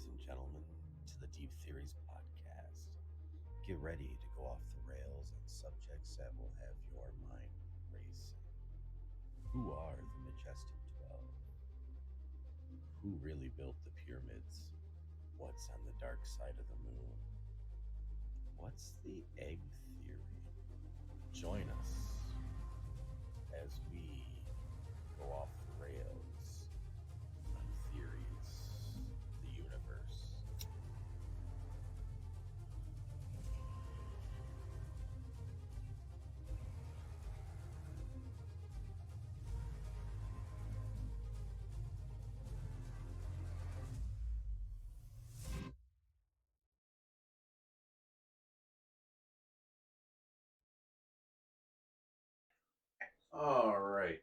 ladies and gentlemen, to the Deep Theories podcast. Get ready to go off the rails on subjects that will have your mind racing. Who are the Majestic 12? Who really built the pyramids? What's on the dark side of the moon? What's the egg theory? Join us as we go off the rails on theories, the universe. All right.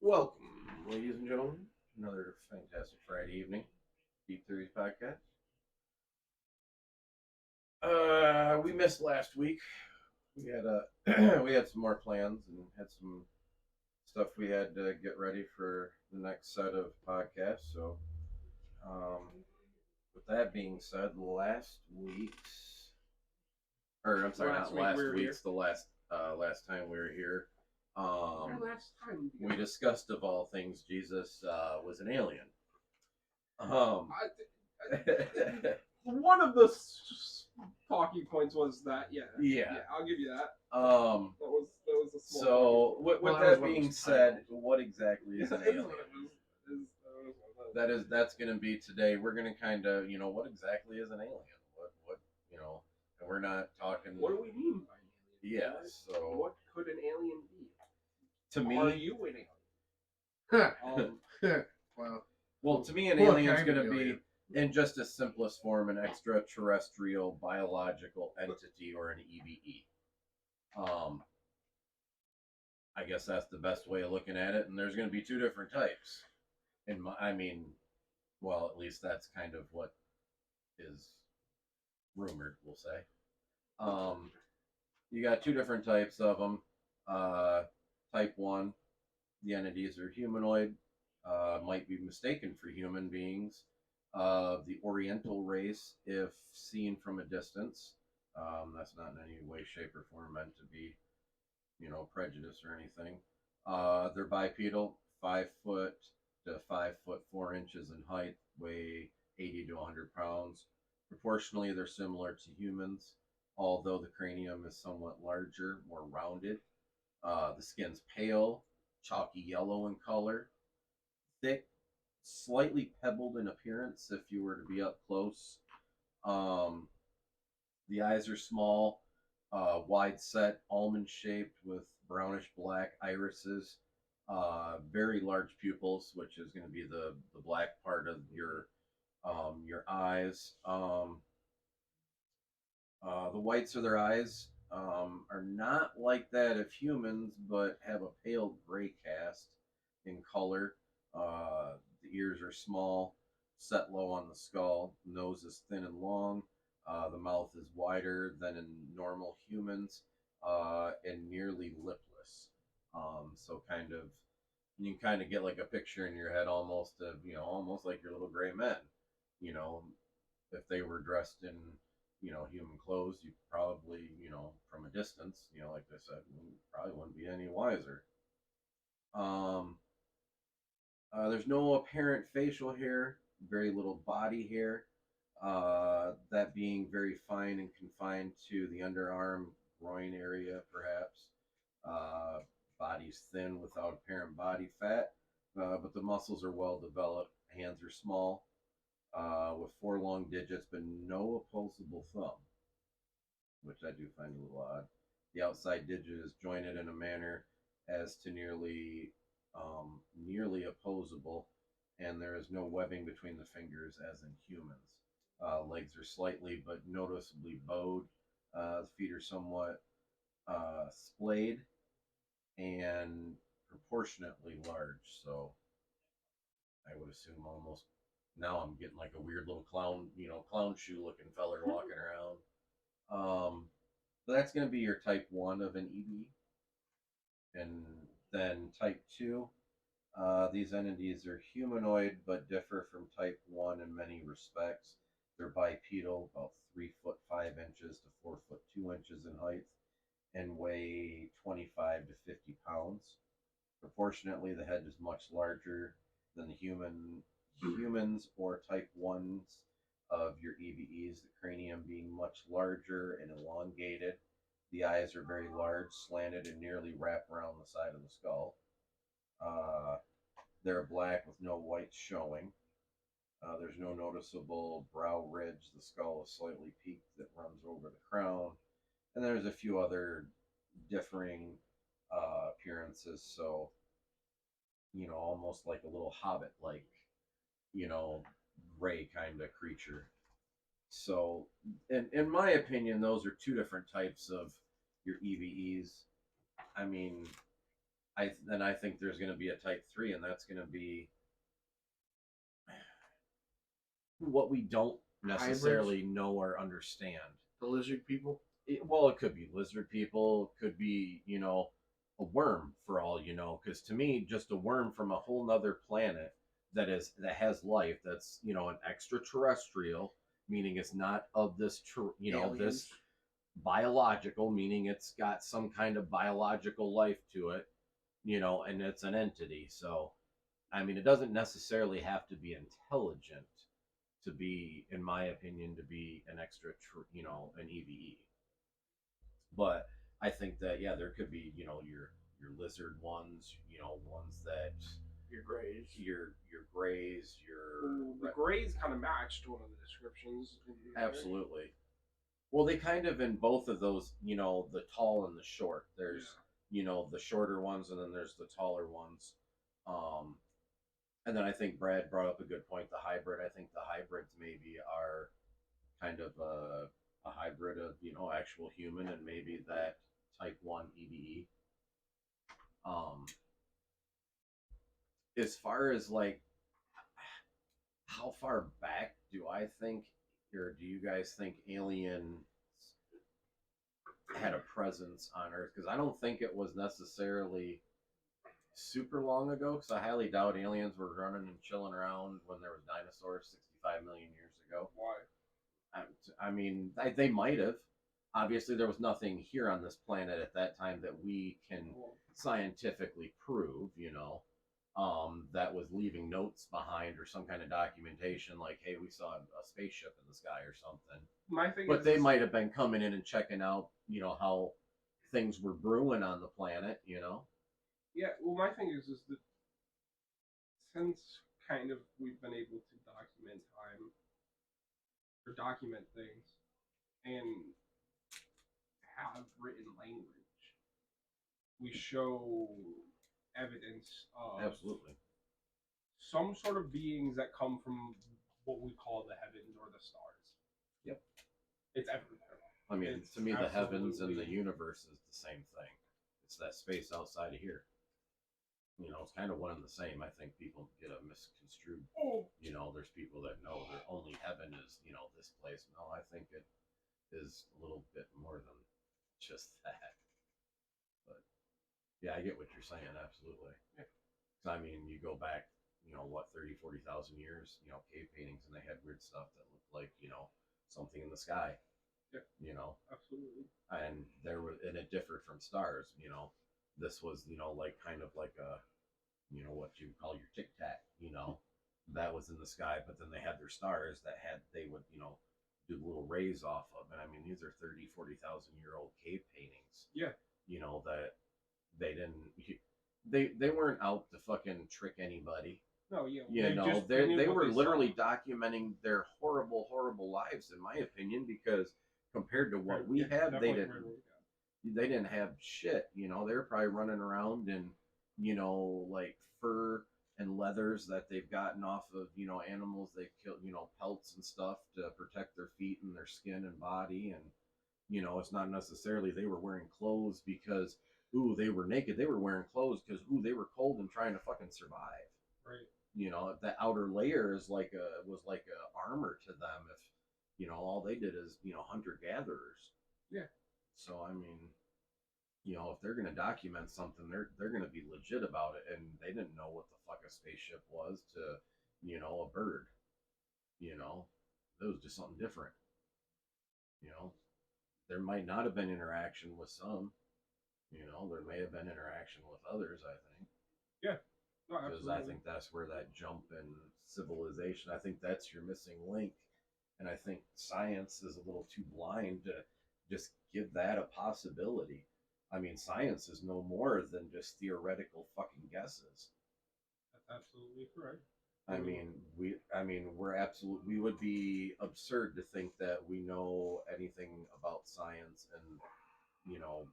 Welcome, ladies and gentlemen, to another fantastic Friday evening, Deep Theories podcast. We missed last week. We had we had some more plans and had some stuff we had to get ready for the next set of podcasts. So, with that being said, last week's, or I'm sorry, not last week's, the last time we were here. Last time we discussed, of all things, Jesus was an alien. One of the talking points was that, yeah, I'll give you that. That was a small. So, with that being said, what exactly is an alien? That's going to be today. We're going to kind of, what exactly is an alien? What, and we're not talking. What do we mean by an alien? Yeah. So, what could an alien be? To me, are you an alien? Well, to me, an alien is going to be, in just its simplest form, an extraterrestrial biological entity or an EBE. I guess that's the best way of looking at it. And there's going to be two different types. Well, at least that's kind of what is rumored, we'll say. You got two different types of them. Type 1, the entities are humanoid, might be mistaken for human beings. The Oriental race, if seen from a distance, that's not in any way, shape, or form meant to be, prejudice or anything. They're bipedal, 5 foot to 5 foot 4 inches in height, weigh 80 to 100 pounds. Proportionally, they're similar to humans, although the cranium is somewhat larger, more rounded. The skin's pale, chalky yellow in color, thick, slightly pebbled in appearance if you were to be up close. The eyes are small, wide set, almond shaped with brownish black irises, very large pupils, which is going to be the black part of your eyes. The whites of their eyes are not like that of humans, but have a pale gray cast in color. The ears are small, set low on the skull. Nose is thin and long. The mouth is wider than in normal humans, and nearly lipless. So you can kind of get like a picture in your head almost of, almost like your little gray men. If they were dressed in, human clothes, you probably, from a distance, like I said, probably wouldn't be any wiser. There's no apparent facial hair, very little body hair, that being very fine and confined to the underarm, groin area, perhaps. Body's thin without apparent body fat, but the muscles are well developed. Hands are small, with 4 long digits, but no opposable thumb, which I do find a little odd. The outside digit is jointed in a manner as to nearly opposable, and there is no webbing between the fingers as in humans. Legs are slightly but noticeably bowed. The feet are somewhat splayed and proportionately large, so I would assume almost. Now I'm getting like a weird little clown shoe looking feller walking around. So that's going to be your type 1 of an EB. And then type 2, These entities are humanoid but differ from type 1 in many respects. They're bipedal, about 3 foot 5 inches to 4 foot 2 inches in height, and weigh 25 to 50 pounds. Proportionately, the head is much larger than the humans or type 1s of your EVEs, the cranium being much larger and elongated. The eyes are very large, slanted, and nearly wrap around the side of the skull. Uh, they're black with no white showing. There's no noticeable brow ridge. The skull is slightly peaked that runs over the crown. And there's a few other differing appearances. So, almost like a little hobbit like, gray kind of creature. So, in my opinion, those are two different types of your EVEs. I mean, I think there's going to be a type 3, and that's going to be what we don't necessarily know or understand. The lizard people? It could be lizard people, could be, a worm for all you know. Because to me, just a worm from a whole nother planet that has life, that's, an extraterrestrial, meaning it's not of this, this biological, meaning it's got some kind of biological life to it, and it's an entity. So, I mean, it doesn't necessarily have to be intelligent to be, in my opinion, to be an an EVE. But I think that, yeah, there could be, your lizard ones, ones that your grays, your grays, the grays kind of matched one of the descriptions. Absolutely. Well, they kind of, in both of those, the tall and the short. There's the shorter ones, and then there's the taller ones. And then I think Brad brought up a good point. The hybrid. I think the hybrids maybe are kind of a hybrid of, actual human and maybe that type 1 EVE. As far as like how far back do I think, or do you guys think aliens had a presence on Earth? Because I don't think it was necessarily super long ago, because I highly doubt aliens were running and chilling around when there was dinosaurs 65 million years ago. Why? I mean, they might have. Obviously, there was nothing here on this planet at that time that we can scientifically prove, that was leaving notes behind or some kind of documentation like, hey, we saw a spaceship in the sky or something. My thing but they might have been coming in and checking out, how things were brewing on the planet, Yeah, well, my thing is that since kind of we've been able to document time or document things and have written language, we show evidence of absolutely some sort of beings that come from what we call the heavens or the stars. Yep. It's everywhere. I mean, to me, the heavens and the universe is the same thing. It's that space outside of here. It's kind of one and the same. I think people get a misconstrued. There's people that know their only heaven is, this place. No, I think it is a little bit more than just that. But yeah, I get what you're saying. Absolutely. Yeah. I mean, you go back, 30, 40,000 years, cave paintings, and they had weird stuff that looked like, something in the sky. Yeah. Absolutely. And it differed from stars. This was, like kind of like a, what you call your tic tac, that was in the sky, but then they had their stars that they would, do little rays off of. And I mean, these are 30, 40,000 year old cave paintings. Yeah. That they didn't, they weren't out to fucking trick anybody. No, yeah. They were literally documenting their horrible, horrible lives, in my opinion, because compared to what we have, they didn't have shit. They were probably running around in, like fur and leathers that they've gotten off of, animals they've killed, pelts and stuff to protect their feet and their skin and body. And, it's not necessarily they were wearing clothes because, they were naked. They were wearing clothes because, they were cold and trying to fucking survive. Right. That outer layer was like a armor to them if, all they did is, hunter gatherers. Yeah. So, I mean, if they're gonna document something, they're gonna be legit about it. And they didn't know what the fuck a spaceship was to, a bird. It was just something different. You know, there might not have been interaction with some. There may have been interaction with others. I think. Yeah. No, Because I think that's where that jump in civilization. I think that's your missing link, and I think science is a little too blind to just give that a possibility. I mean, science is no more than just theoretical fucking guesses. That's absolutely correct. We would be absurd to think that we know anything about science and,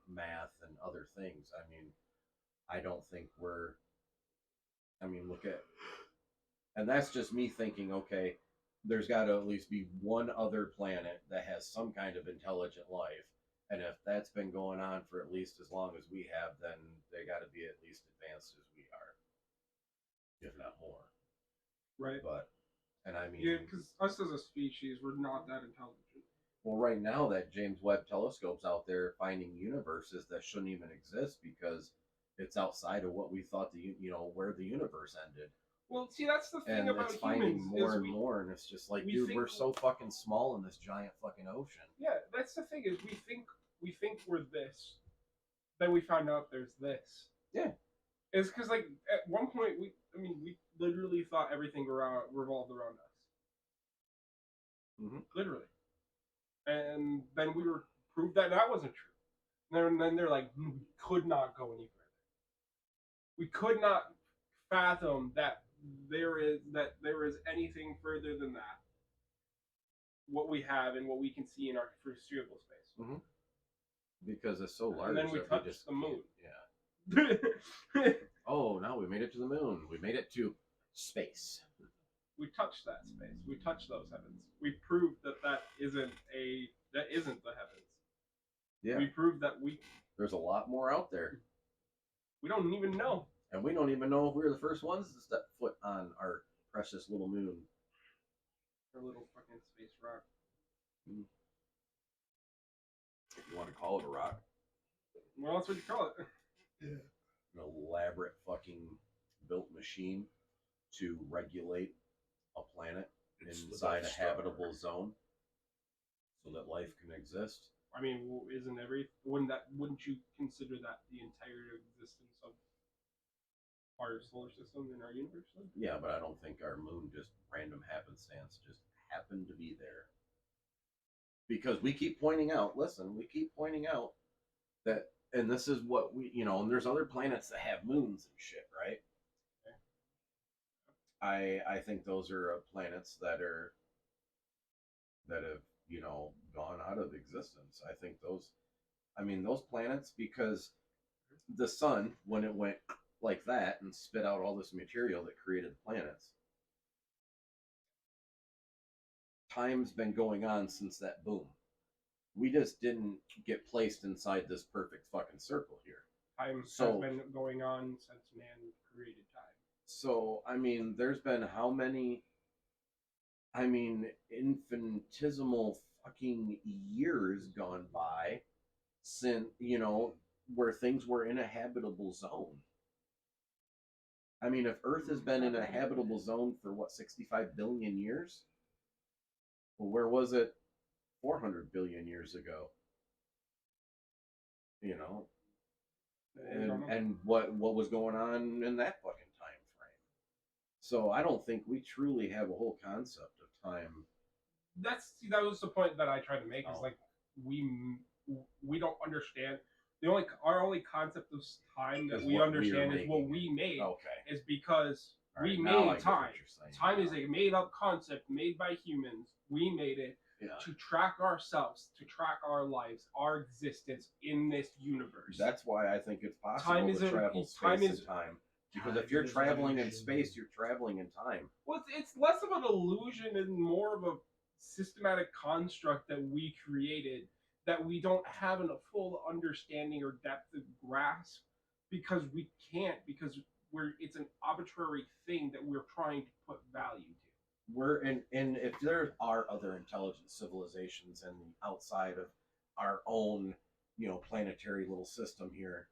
math and other things. I don't think look at, and that's just me thinking, okay, there's got to at least be one other planet that has some kind of intelligent life. And if that's been going on for at least as long as we have, then they got to be at least advanced as we are, if not more. Right. Yeah, because us as a species, we're not that intelligent. Well, right now that James Webb telescope's out there finding universes that shouldn't even exist because it's outside of what we thought where the universe ended. Well, see, that's the thing and about it's finding humans. More and more, and it's just like, dude, we're so fucking small in this giant fucking ocean. Yeah, that's the thing is we think we're this, then we find out there's this. Yeah. It's because like at one point we literally thought everything revolved around us. Mm-hmm. Literally, and then we were proved that wasn't true. And then they're like, we could not go any further. We could not fathom that there is anything further than that. What we have and what we can see in our foreseeable space. Mm-hmm. Because it's so large. And then we touched the moon. Yeah. Oh, now we made it to the moon. We made it to space. We touched that space. We touched those heavens. We proved that isn't the heavens. Yeah. We proved that there's a lot more out there. We don't even know. And we don't even know if we were the first ones to step foot on our precious little moon. Our little fucking space rock. If you want to call it a rock. What else would you call it? Yeah. An elaborate fucking built machine to regulate a planet inside a habitable zone so that life can exist. I mean, wouldn't you consider that the entire existence of our solar system and our universe? Then? Yeah, but I don't think our moon just random happenstance just happened to be there. Because we keep pointing out that, and this is what we, and there's other planets that have moons and shit, right? Okay. I think those are planets that have, gone out of existence. I think those planets, because the sun, when it went like that and spit out all this material that created the planets, time's been going on since that boom. We just didn't get placed inside this perfect fucking circle here. Time has been going on since man created time. So, there's been how many, infinitesimal fucking years gone by since, where things were in a habitable zone. If Earth has been in a habitable zone for 65 billion years? Well, where was it 400 billion years ago? And what was going on in that fucking time frame? So I don't think we truly have a whole concept of time. That was the point that I tried to make. Is like we don't understand. Our only concept of time that we understand is what we made. Okay. Is because we made time. Time is a made-up concept made by humans. We made it to track ourselves, to track our lives, our existence in this universe. That's why I think it's possible to travel space and time. Because if you're traveling in space, you're traveling in time. Well, it's less of an illusion and more of a systematic construct that we created that we don't have a full understanding or depth of grasp because we can't, because it's an arbitrary thing that we're trying to put value to. And if there are other intelligent civilizations and outside of our own planetary little system here,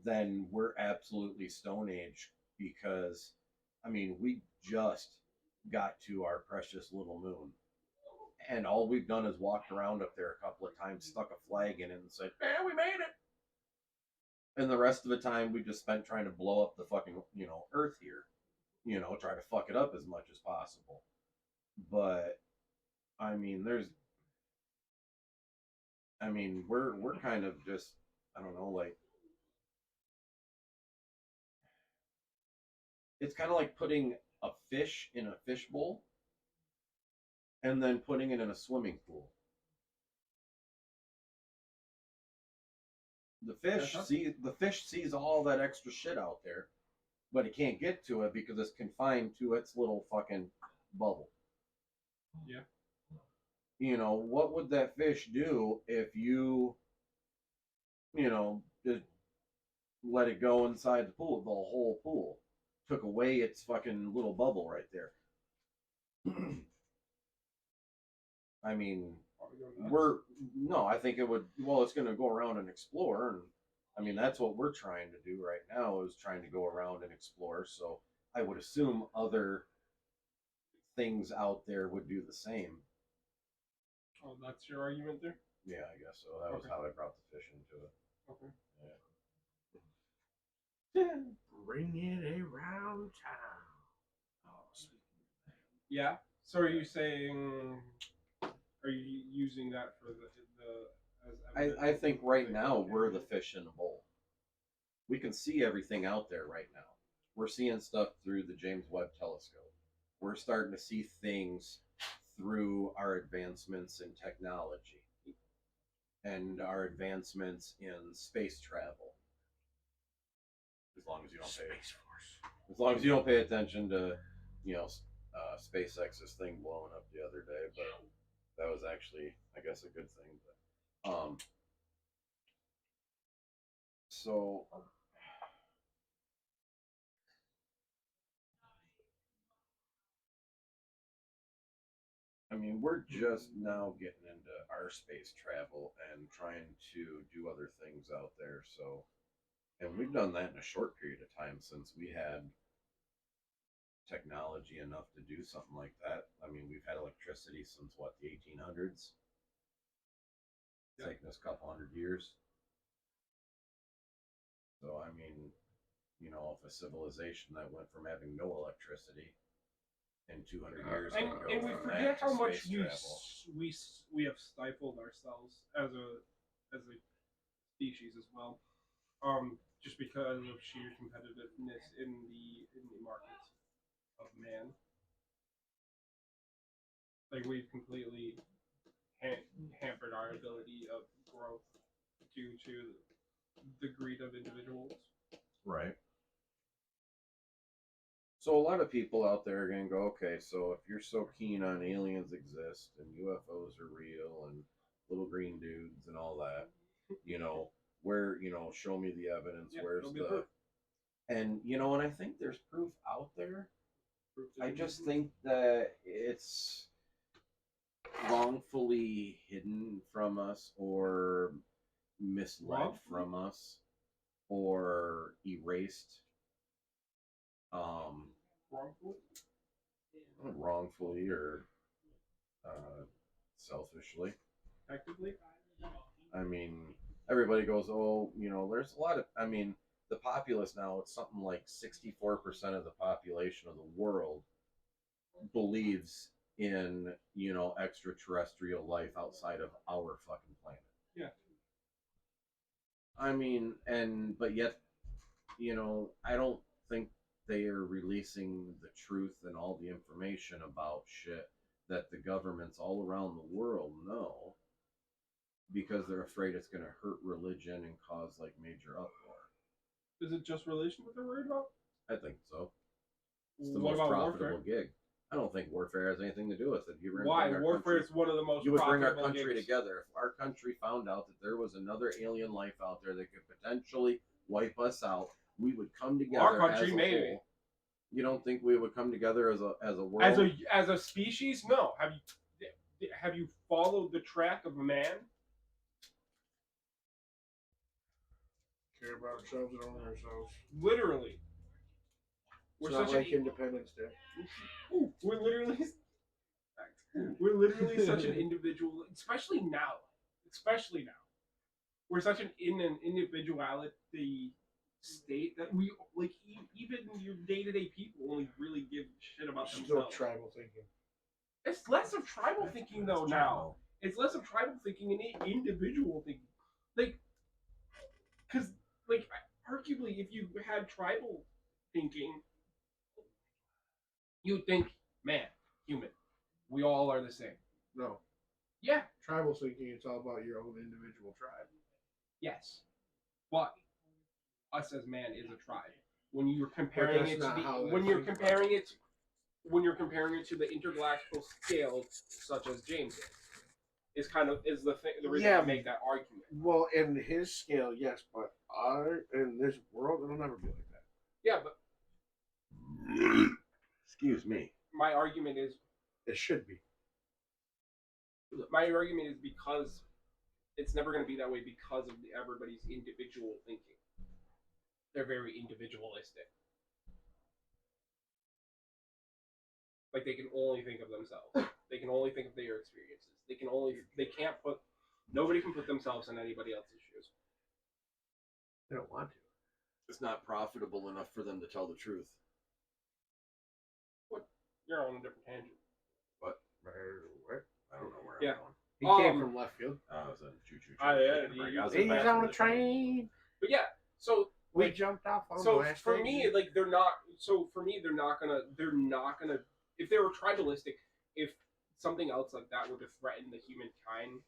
then we're absolutely Stone Age because, I mean, we just got to our precious little moon. And all we've done is walked around up there a couple of times, stuck a flag in it, and said, "Man, we made it." And the rest of the time we just spent trying to blow up the fucking, Earth here. Try to fuck it up as much as possible. But I mean, we're kind of just, I don't know, like, it's kind of like putting a fish in a fishbowl and then putting it in a swimming pool. The fish sees all that extra shit out there, but it can't get to it because it's confined to its little fucking bubble. Yeah. What would that fish do if you just let it go inside the pool, the whole pool? Took away its fucking little bubble right there. I mean, I think it would, it's going to go around and explore. And I mean, that's what we're trying to do right now, is trying to go around and explore. So I would assume other things out there would do the same. Oh, that's your argument there? Yeah, I guess so. That was how I brought the fish into it. Okay. Yeah. Bring it around town. Yeah. So are you saying? Are you using that for the? I think right now we're the fish in the bowl. We can see everything out there right now. We're seeing stuff through the James Webb Telescope. We're starting to see things through our advancements in technology and our advancements in space travel. As long as you don't as long as you don't pay attention to, SpaceX's thing blowing up the other day, but that was actually, I guess, a good thing. But so I mean, we're just now getting into our space travel and trying to do other things out there. So, and we've done that in a short period of time since we had technology enough to do something like that. I mean, we've had electricity since what, the 1800s? It's taken us a couple hundred years. So, I mean, if a civilization that went from having no electricity in 200 years, and we forget how much we have stifled ourselves as a species as well, just because of sheer competitiveness in the markets of man. Like, we've completely hampered our ability of growth due to the greed of individuals. Right. So a lot of people out there are going to go, okay, so if you're so keen on aliens exist and UFOs are real and little green dudes and all that, where, show me the evidence, where's the... And, and I think there's proof out there. I just think that it's wrongfully hidden from us or misled from us or erased. Wrongfully or selfishly. Actively? I mean, everybody goes, oh, there's a lot of, the populace now, it's something like 64% of the population of the world believes in, extraterrestrial life outside of our fucking planet. Yeah. I mean, but yet, I don't think they are releasing the truth and all the information about shit that the governments all around the world know, because they're afraid it's going to hurt religion and cause like major uproar. Is it just religion that they're worried about? I think so. It's the most profitable gig. I don't think warfare has anything to do with it. Why? Warfare is one of the most. You would bring our country together. If our country found out that there was another alien life out there that could potentially wipe us out, we would come together. Our country, maybe. Whole. You don't think we would come together as a world? As a species? No. Have you followed the track of man? care about ourselves and only ourselves. Literally. It's not like Independence Day. We're literally such an individual, especially now. We're such in an individuality state that we like even your day-to-day people only really give shit about Still themselves. tribal thinking. It's less of tribal thinking though now. It's less of tribal thinking and individual thinking. Like, because like arguably, if you had tribal thinking, you'd think, man, human, we all are the same. No. Yeah. Tribal thinking, it's all about your own individual tribe. Yes. But us as man is a tribe. When you're comparing it to the intergalactical scale, such as James is the reason I make that argument. Well, in his scale, yes, but in this world, it'll never be like that. Yeah, but excuse me. My argument is it should be. My argument is because it's never going to be that way because of everybody's individual thinking. They're very individualistic. Like they can only think of themselves. They can only think of their experiences. Nobody can put themselves in anybody else's shoes. They don't want to. It's not profitable enough for them to tell the truth. What? You're on a different tangent. What? What? I don't know where I'm going. He came from left field. I was a choo-choo. He's on a train. But yeah, so we jumped off on so for me, like they're not gonna if they were tribalistic, if something else like that were to threaten the humankind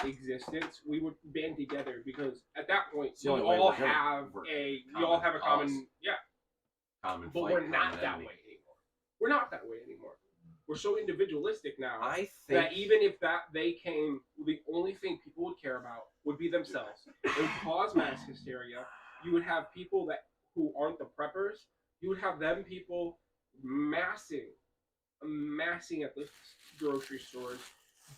existence, we would band together because at that point we all have a common common but we're not that way anymore. We're not that way anymore. We're so individualistic now that even if they came, the only thing people would care about would be themselves. It would cause mass hysteria. You would have people who aren't the preppers. You would have them people massing at the grocery stores,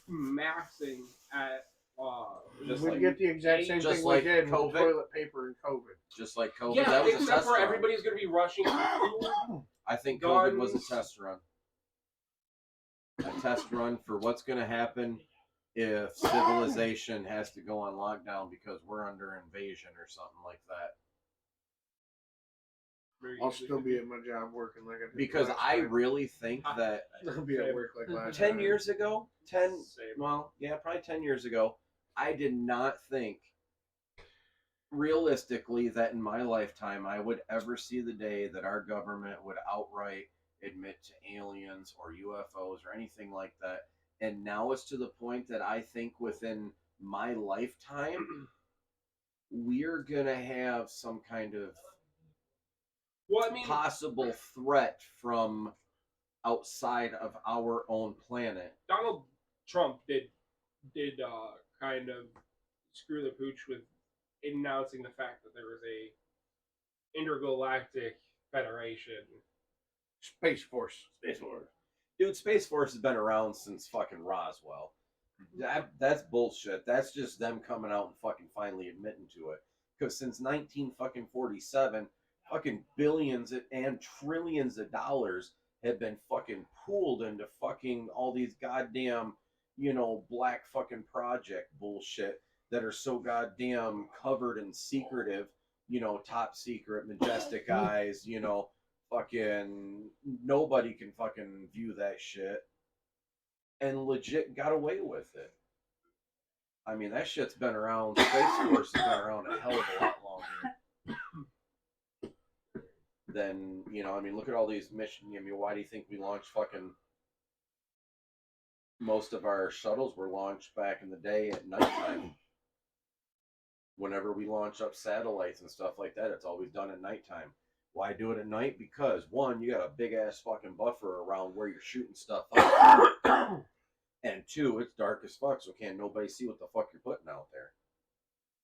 massing at we get the exact same thing we did with toilet paper and COVID. Just like COVID. Yeah, that was except for everybody's going to be rushing to food. I think COVID was a test run. A test run for what's going to happen if civilization has to go on lockdown because we're under invasion or something like that. I'll still be at my job working like I did. Because I really think that I'll be at work like last 10 years ago, probably 10 years ago, I did not think realistically that in my lifetime I would ever see the day that our government would outright admit to aliens or UFOs or anything like that. And now it's to the point that I think within my lifetime we're gonna have some kind of possible threat from outside of our own planet. Donald Trump did kind of screw the pooch with announcing the fact that there was a intergalactic federation. Space Force. Dude, Space Force has been around since fucking Roswell. That's bullshit. That's just them coming out and fucking finally admitting to it. Because since 1947, fucking billions and trillions of dollars have been fucking pooled into fucking all these goddamn, black fucking project bullshit that are so goddamn covered and secretive, top secret, majestic eyes, fucking nobody can fucking view that shit and legit got away with it. I mean, that shit's been around. Space Force has been around a hell of a lot longer than, look at all these missions. Why do you think we launched fucking most of our shuttles were launched back in the day at nighttime? Whenever we launch up satellites and stuff like that, it's always done at nighttime. Why do it at night? Because one, you got a big ass fucking buffer around where you're shooting stuff up. And two, it's dark as fuck, so can't nobody see what the fuck you're putting out there.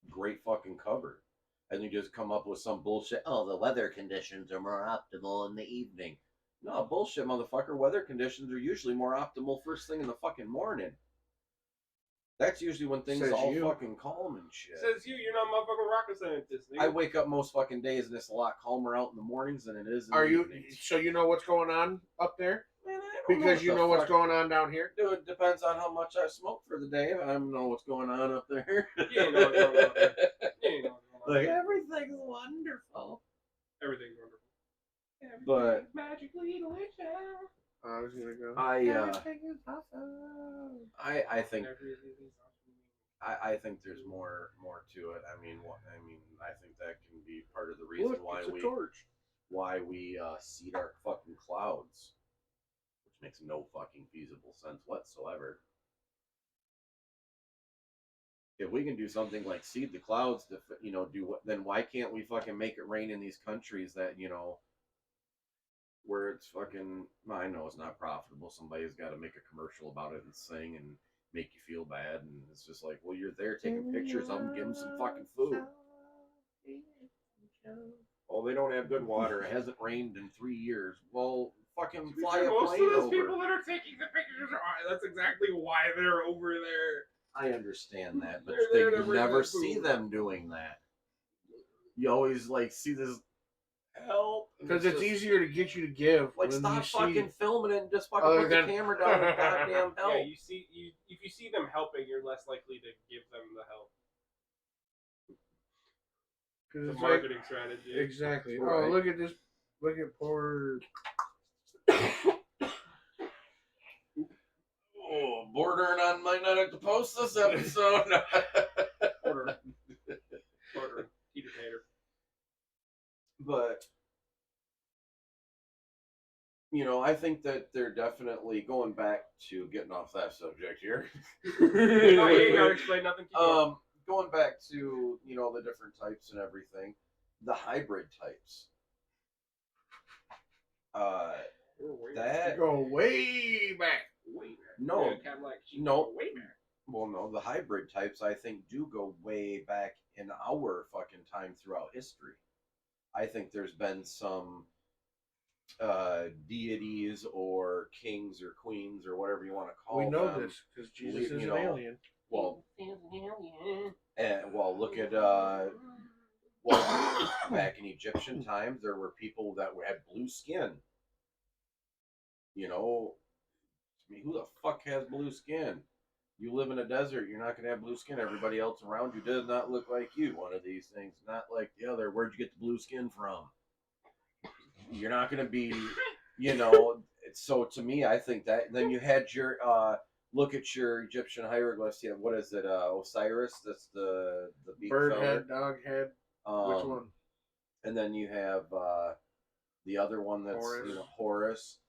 Great fucking cover. And you just come up with some bullshit. Oh, the weather conditions are more optimal in the evening. No, bullshit, motherfucker. Weather conditions are usually more optimal first thing in the fucking morning. That's usually when things Says all you. fucking calm and shit. Says you're not a motherfucking rocket scientist. Nigga. I wake up most fucking days and it's a lot calmer out in the mornings than it is in Are the you? evenings. So you know what's going on up there? Man, Because you know what's going on down here. Dude, it depends on how much I smoke for the day. I don't know what's going on up there. You know what's going on. You know what's going on. Like everything's wonderful. Everything's wonderful. But magically delicious. I was gonna go. Everything is awesome. I think there's more to it. I mean, I think that can be part of the reason why we seed our fucking clouds, which makes no fucking feasible sense whatsoever. If we can do something like seed the clouds to, do what, then why can't we fucking make it rain in these countries that, where it's fucking, I know it's not profitable. Somebody's got to make a commercial about it and sing and make you feel bad. And it's just like, well, you're there taking pictures of them, give them some fucking food. Oh, they don't have good water. It hasn't rained in 3 years. Well, fucking fly a plane over. Most of those people that are taking the pictures that's exactly why they're over there. I understand that, but you never see them doing that. You always see this help because it's easier to get you to give. Stop fucking filming it and just fucking put the camera down and goddamn help. Yeah, if you see them helping, you're less likely to give them the help. Because it's marketing strategy. Exactly. Right. Oh, look at this! Look at poor. Oh, bordering on might not have to post this episode. Bordering. Eat a tater. But I think that they're definitely going back to getting off that subject here. No, you ain't gotta explain nothing. Going back to the different types and everything, the hybrid types. That go way back. No, yeah, no, way back. Well, no, the hybrid types I think do go way back in our fucking time throughout history. I think there's been some deities or kings or queens or whatever you want to call them. We know this because Jesus is an alien. Well, look at back in Egyptian times, there were people that had blue skin. I mean, who the fuck has blue skin? You live in a desert, you're not going to have blue skin. Everybody else around you does not look like you. One of these things, not like the other. Where'd you get the blue skin from? You're not going to be, So to me, I think that. Then you had your, look at your Egyptian hieroglyphs. Yeah, what is it? Osiris. That's the bird head, dog head. Which one? And then you have the other one that's Horus.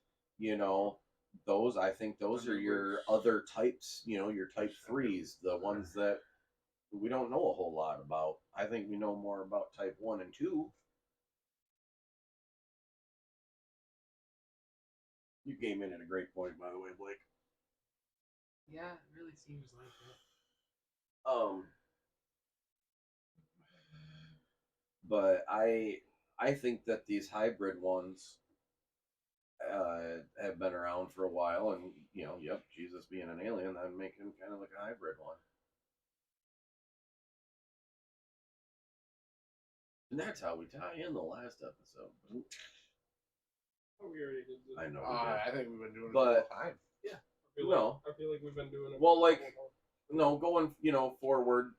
Those, I think those are your other types, your type 3s, the ones that we don't know a whole lot about. I think we know more about type 1 and 2. You came in at a great point, by the way, Blake. Yeah, it really seems like that. But I think that these hybrid ones have been around for a while, and Jesus being an alien, that'd make him kind of like a hybrid one. And that's how we tie in the last episode. Oh, we already did this. I know. I think we've been doing it all the time. Yeah. I feel like we've been doing it. Well, going forward.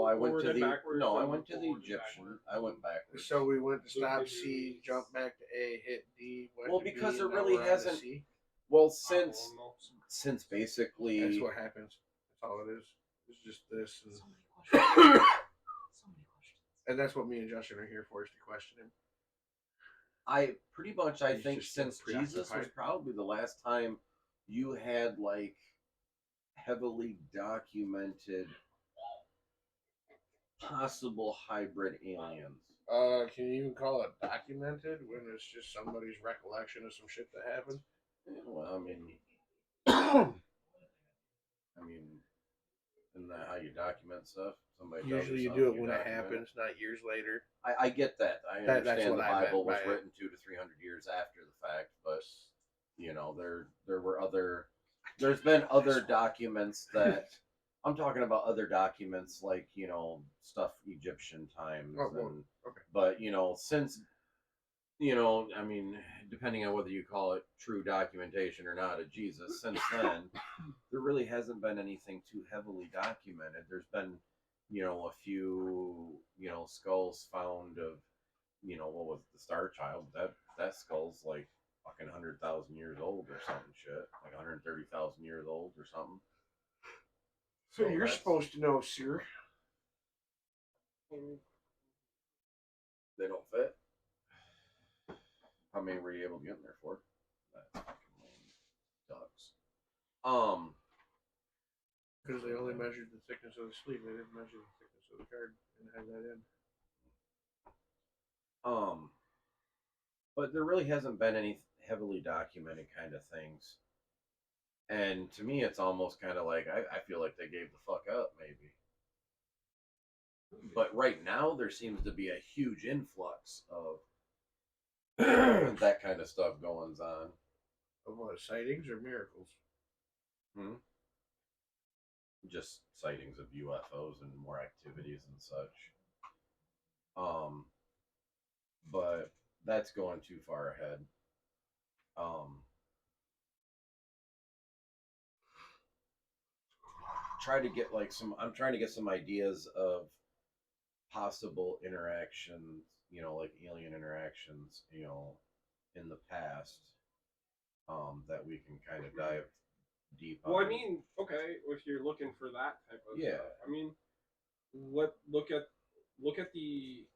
I went to the Egyptian. I went backwards. So we went to stop C, jump back to A, hit D. Well, because it really hasn't. Well, since basically that's what happens. That's all it is. It's just this. And... So many questions. And that's what me and Justin are here for, is to question him. I think since Jesus was probably the last time you had heavily documented possible hybrid aliens. Can you even call it documented when it's just somebody's recollection of some shit that happened? Yeah, well, isn't that how you document stuff? Usually you do it when it happens, not years later. I get that. I understand the Bible was written 200 to 300 years after the fact, but there were there's been other documents that I'm talking about other documents like stuff Egyptian times, Oh, well, and okay. but since I mean, depending on whether you call it true documentation or not of Jesus, since then there really hasn't been anything too heavily documented. There's been a few skulls found of what was it, the Star Child? That skull's like fucking 100,000 years old or something shit, like 130,000 years old or something. So you're supposed to know, sir. They don't fit. How many were you able to get in there for? That's fucking lame. Ducks. Because they only measured the thickness of the sleeve. They didn't measure the thickness of the card and have that in. But there really hasn't been any heavily documented kind of things. And to me, it's almost kind of like I feel like they gave the fuck up, maybe. But right now, there seems to be a huge influx of that kind of stuff going on. Of what, sightings or miracles? Just sightings of UFOs and more activities and such. But that's going too far ahead. I'm trying to get some ideas of possible interactions, like alien interactions, in the past, that we can kind of dive deep on. Well, I mean, okay, if you're looking for that type of stuff, I mean, look at the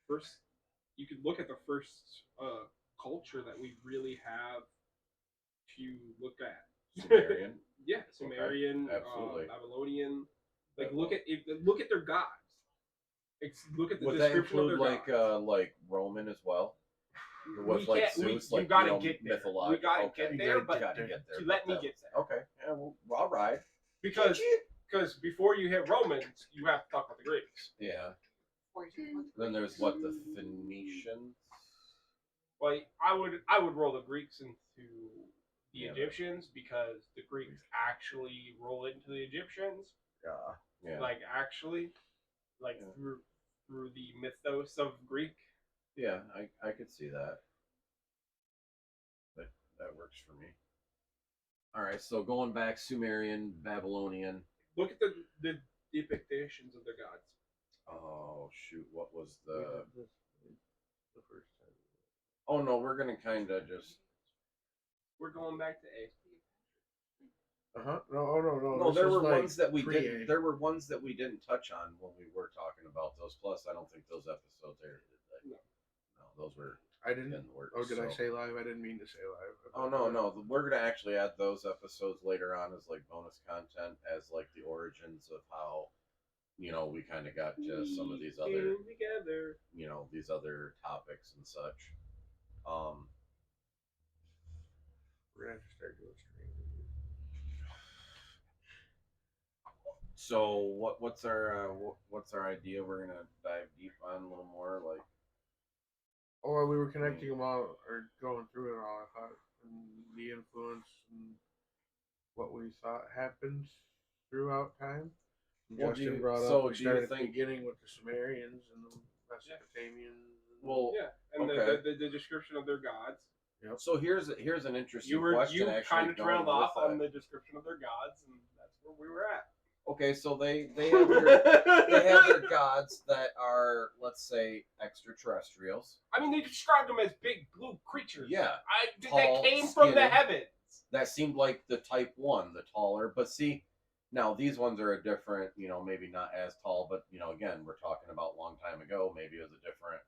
first. You could look at the first culture that we really have to look at. Sumerian. Yeah, Sumerian, okay. Absolutely. Babylonian. Like look at their gods. Look at the Would description that include of their gods. like Roman as well? With like Zeus, you gotta get there. We gotta get there, but let me get there. Okay, yeah, well, I'll ride. Because before you hit Romans, you have to talk about the Greeks. Yeah. Then there's what, the Phoenicians. Like I would roll the Greeks into the Egyptians because the Greeks actually roll into the Egyptians. Yeah. Like actually, like through the mythos of Greek. Yeah, I could see that. That works for me. All right, so going back, Sumerian, Babylonian. Look at the depictions of their gods. Oh shoot! What was the first time? Oh no, we're gonna kind of just. We're going back to A. No. There were ones that we didn't. There were ones that we didn't touch on when we were talking about those. Plus, I don't think those episodes aired. Did they? No, those were. I didn't. In the works, did I say live? I didn't mean to say live. Oh no. We're gonna actually add those episodes later on as like bonus content, as like the origins of how, we kind of got to some of these other together. These other topics and such. We're gonna have to start doing streams. So what's our idea? We're gonna dive deep on a little more, like. Oh, well, we were connecting them all, or going through it all. I thought, and the influence and what we thought happened throughout time. Justin brought up. We started at the beginning with the Sumerians and the Mesopotamians. And the description of their gods. Yep. So here's an interesting question. You kind of trailed off on the description of their gods, and that's where we were at. Okay, so they have their gods that are, let's say, extraterrestrials. I mean, they described them as big blue creatures. Yeah, that came from the heavens. That seemed like the type 1, the taller. But see, now these ones are a different, maybe not as tall, but again, we're talking about a long time ago. Maybe it was a different.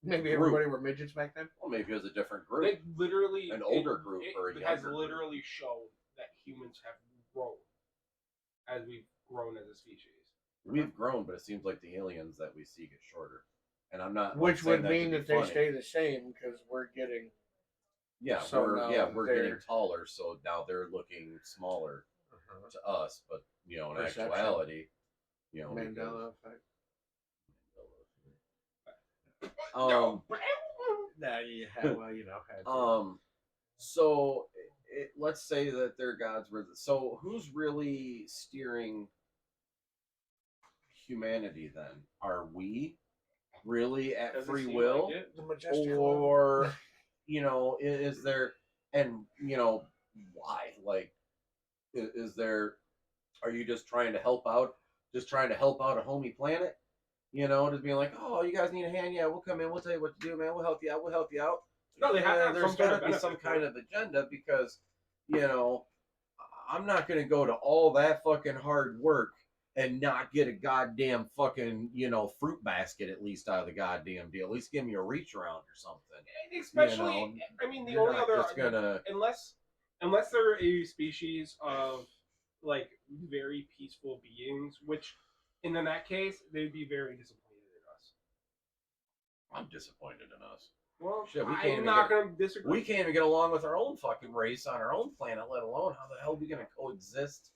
Maybe everybody were midgets back then. Well, maybe it was a different group. They literally an older group or a younger has literally shown that humans have grown as we've grown as a species. We've grown, but it seems like the aliens that we see get shorter. And I'm not. Which would mean that they stay the same because we're getting. Yeah, we're getting taller, so now they're looking smaller to us. But in actuality, Mandela effect. So let's say that their gods were. So who's really steering humanity then? Are we really at free will, or is there, and why? Like, is there? Are you just trying to help out? Just trying to help out a homie planet? Just being like, oh, you guys need a hand? Yeah, we'll come in. We'll tell you what to do, man. We'll help you out. We'll help you out. No, they have to have There's some kind got to of be some benefit, kind of agenda because, I'm not going to go to all that fucking hard work and not get a goddamn fucking, fruit basket at least out of the goddamn deal. At least give me a reach around or something. Especially, I mean, the only other unless they're a species of like very peaceful beings, which in that case they'd be very disappointed in us. I'm disappointed in us. Well, shit, I'm not going to disagree. We can't even get along with our own fucking race on our own planet, let alone how the hell are we going to coexist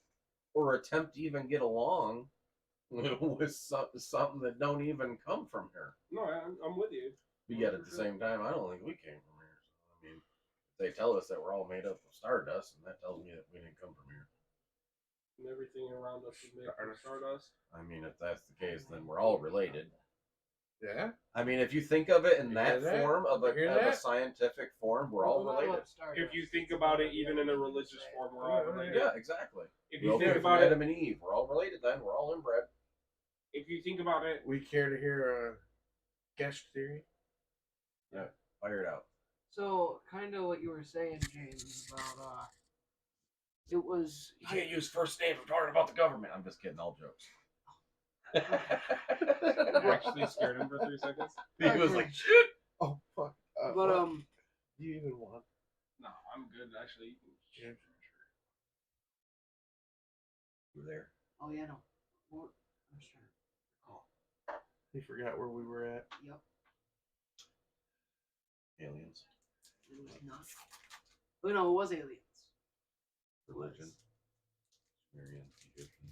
or attempt to even get along with something that don't even come from here. No, I'm with you. But yet at the same time, I don't think we came from here. So, I mean, they tell us that we're all made up of stardust, and that tells me that we didn't come from here. And everything around us is made from stardust. I mean, if that's the case, then we're all related. Yeah. I mean, if you think of it in that form, of a scientific form, we're all related. If you think about it, even in a religious form, we're all related. Yeah, exactly. If you think about it, Adam and Eve, we're all related. Then we're all inbred. If you think about it, we care to hear a guest theory. Yeah, fire it out. So, kind of what you were saying, James, about it was. You can't use first names. We're talking about the government. I'm just kidding. All jokes. I actually scared him for 3 seconds. He was like, "Shit!" Oh fuck! But do you even want? No, I'm good. Actually, Yeah. You were there. Oh yeah, no. I'm just trying to recall. You forgot where we were at. Yep. Aliens. It was not. Oh no, it was aliens. Religion. Sumerian, Egyptian.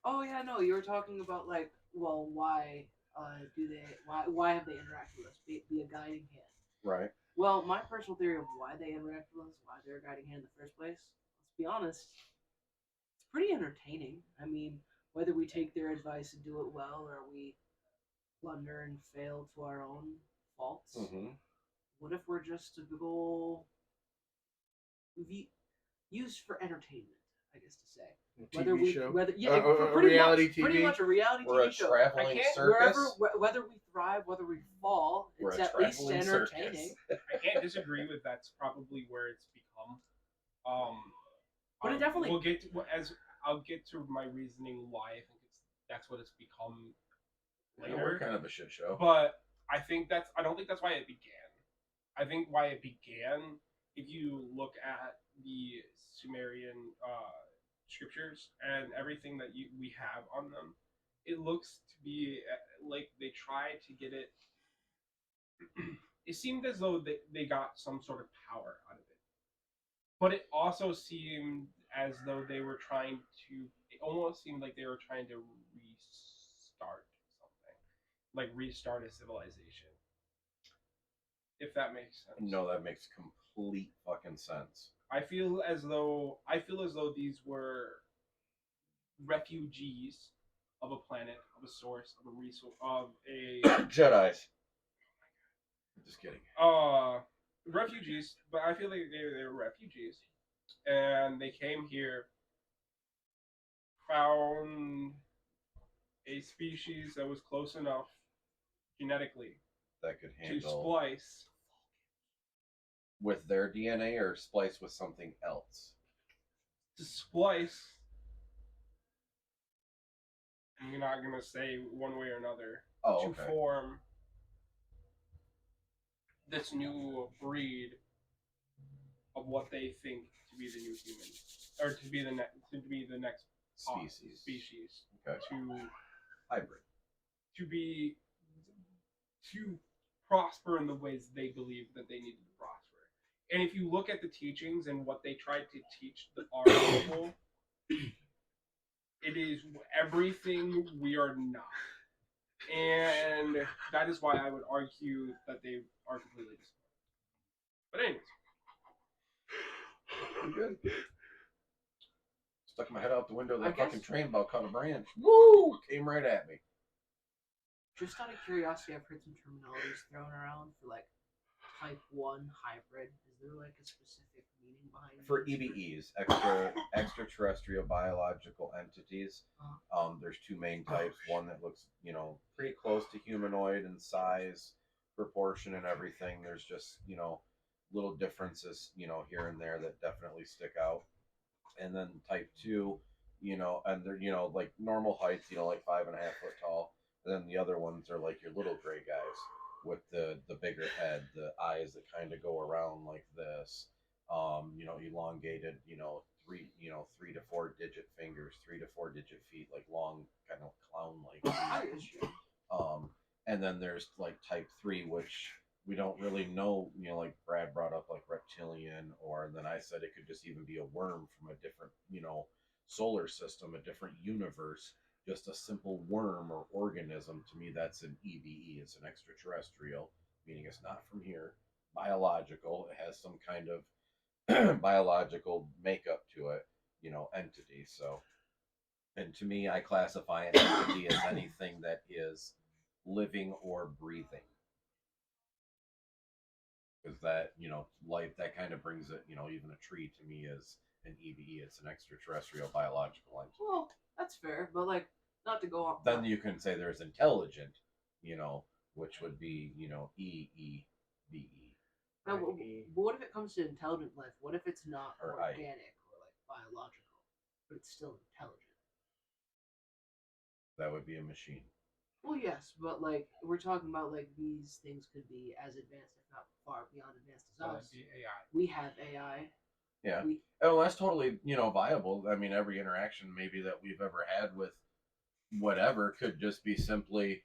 Oh yeah, no, you were talking about like, well, why why have they interacted with us? Be a guiding hand. Right. Well, my personal theory of why they interact with us, why they're a guiding hand in the first place, let's be honest, it's pretty entertaining. I mean, whether we take their advice and do it well, or we blunder and fail to our own faults, what if we're just a big ol' used for entertainment, I guess to say. TV show? Pretty much a reality We're TV show. Traveling circus. Whether we thrive, whether we fall, it's at least entertaining. I can't disagree with that's probably where it's become. But it definitely. I'll get to my reasoning why I think that's what it's become later. We're kind of a shit show. But I don't think that's why it began. I think why it began, if you look at the Sumerian scriptures and everything that we have on them, it looks to be like they tried to get it. It seemed as though they got some sort of power out of it, but it also seemed as though they were trying to. It almost seemed like they were trying to restart something, like restart a civilization. If that makes sense. No, that makes complete fucking sense. I feel as though these were refugees of a planet, of a source, of a resource, of a Jedi's. Just kidding. Refugees, but I feel like they were refugees, and they came here, found a species that was close enough genetically that could handle to splice with their DNA or splice with something else. To splice. I'm not gonna say one way or another. Oh, to form this new breed of what they think to be the new human, or to be the next species. Okay. To hybrid. To prosper in the ways they believe that they needed to prosper. And if you look at the teachings and what they tried to teach our people, it is everything we are not. And that is why I would argue that they are completely disappointed. But anyways, I'm good. Stuck my head out the window of I that fucking guess- train, about caught a branch. Woo! Came right at me. Just out of curiosity, I've heard some terminologies thrown around for like type 1 hybrid. Is there like a specific meaning behind For these? EBEs, extraterrestrial biological entities, there's two main types. One that looks, pretty close to humanoid in size, proportion, and everything. There's just, little differences, here and there that definitely stick out. And then type 2, and they're, like normal heights, like 5.5 foot tall. And then the other ones are like your little gray guys with the bigger head, the eyes that kind of go around like this, elongated, 3 to 4 digit fingers, 3 to 4 digit feet, like long, kind of clown like. And then there's like type 3, which we don't really know, like Brad brought up, like reptilian, or then I said it could just even be a worm from a different, solar system, a different universe, just a simple worm or organism. To me, that's an EBE. It's an extraterrestrial, meaning it's not from here. Biological. It has some kind of biological makeup to it, entity. So, and to me, I classify an entity as anything that is living or breathing. Because that, life, that kind of brings it, even a tree to me is an EBE. It's an extraterrestrial biological entity. Well, that's fair, but like, not to go off. Then you can say there's intelligent, which would be, EEBE. Now, but what if it comes to intelligent life? What if it's not Or organic or like biological, but it's still intelligent? That would be a machine. Well, yes, but like we're talking about, like these things could be as advanced, if not far beyond advanced as us. Be AI. We have AI. Yeah. Oh, that's totally, viable. I mean, every interaction maybe that we've ever had with whatever could just be simply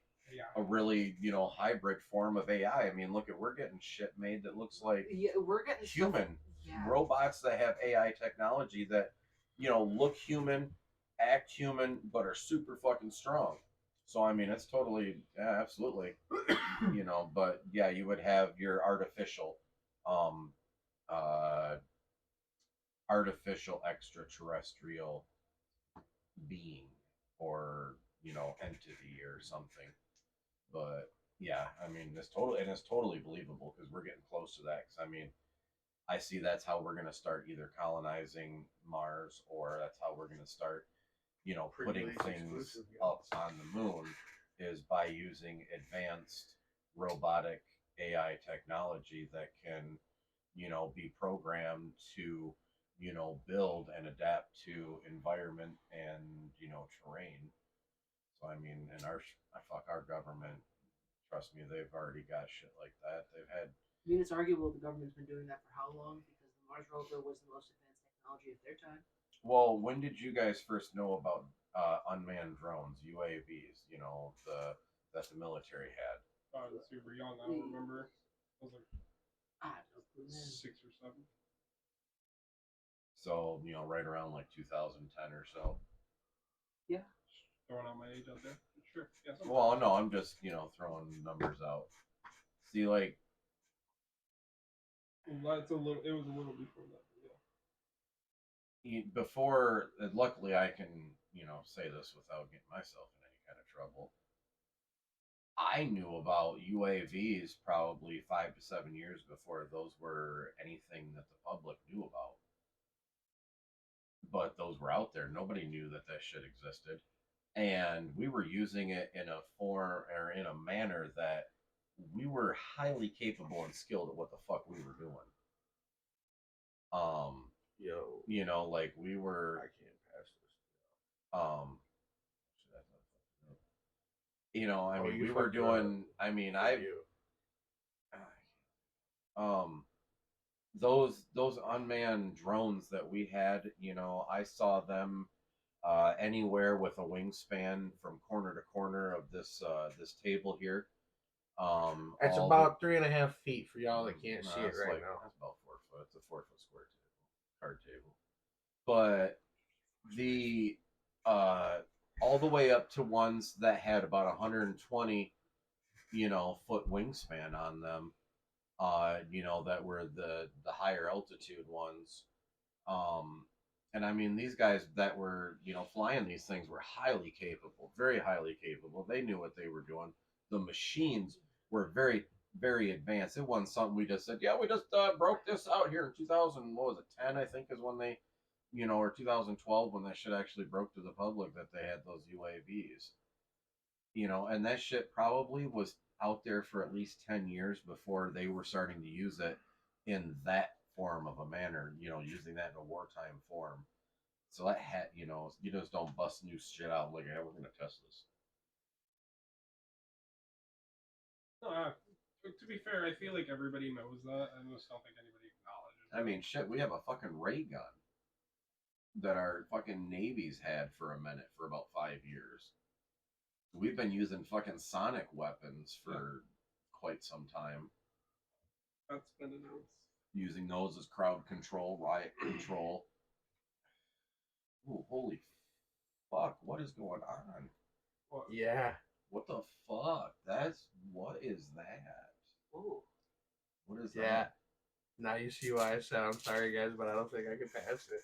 a really, hybrid form of AI. I mean, look, we're getting shit made that looks like we're getting human stuff, robots that have AI technology that, look human, act human, but are super fucking strong. So I mean, it's totally, yeah, absolutely, But yeah, you would have your um, uh, artificial extraterrestrial being, or entity or something. But yeah, I mean, it's totally believable because we're getting close to that. Because I mean, I see that's how we're going to start either colonizing Mars, or that's how we're going to start, putting things up on the moon, is by using advanced robotic AI technology that can, be programmed to, build and adapt to environment and, terrain. So I mean, and our government, trust me, they've already got shit like that. They've had. I mean, it's arguable the government's been doing that for how long? Because the Mars rover was the most advanced technology of their time. Well, when did you guys first know about unmanned drones, UAVs? That the military had. I was super young. I don't remember. I was like I have no clue, man. 6 or 7. So right around like 2010 or so. Yeah. Throwing out my age out there. Sure. Yeah. Well, no, I'm just throwing numbers out. See, like. Well, that's a little. It was a little before that. Yeah. Before, luckily, I can say this without getting myself in any kind of trouble. I knew about UAVs probably 5 to 7 years before those were anything that the public knew about. But those were out there. Nobody knew that shit existed. And we were using it in a form, or in a manner that we were highly capable and skilled at what the fuck we were doing. Like we were. I can't pass this. I mean, we were doing. I mean, those unmanned drones that we had, I saw them anywhere with a wingspan from corner to corner of this table here. It's about 3.5 feet for y'all that can't see it right now. That's about 4 foot. It's a 4 foot square table, card table. But the all the way up to ones that had about 120, foot wingspan on them. That were the higher altitude ones. And I mean, these guys that were, flying these things were highly capable, very highly capable. They knew what they were doing. The machines were very, very advanced. It wasn't something we just said, yeah, we just broke this out here in 2000, what was it, 10, I think is when they, or 2012 when that shit actually broke to the public that they had those UAVs. And that shit probably was out there for at least 10 years before they were starting to use it in that form of a manner, using that in a wartime form. So that had, you just don't bust new shit out like, hey, we're going to test this. No, to be fair, I feel like everybody knows that. I just don't think anybody acknowledges it. I mean, shit, we have a fucking ray gun that our fucking navies had for a minute for about 5 years. We've been using fucking sonic weapons for quite some time. That's been announced. Using those as crowd control, riot control. Ooh, holy fuck, what is going on? What? Yeah. What the fuck? What is that? Ooh. What is Yeah. that? Now you see why I said I'm sorry, guys, but I don't think I can pass it.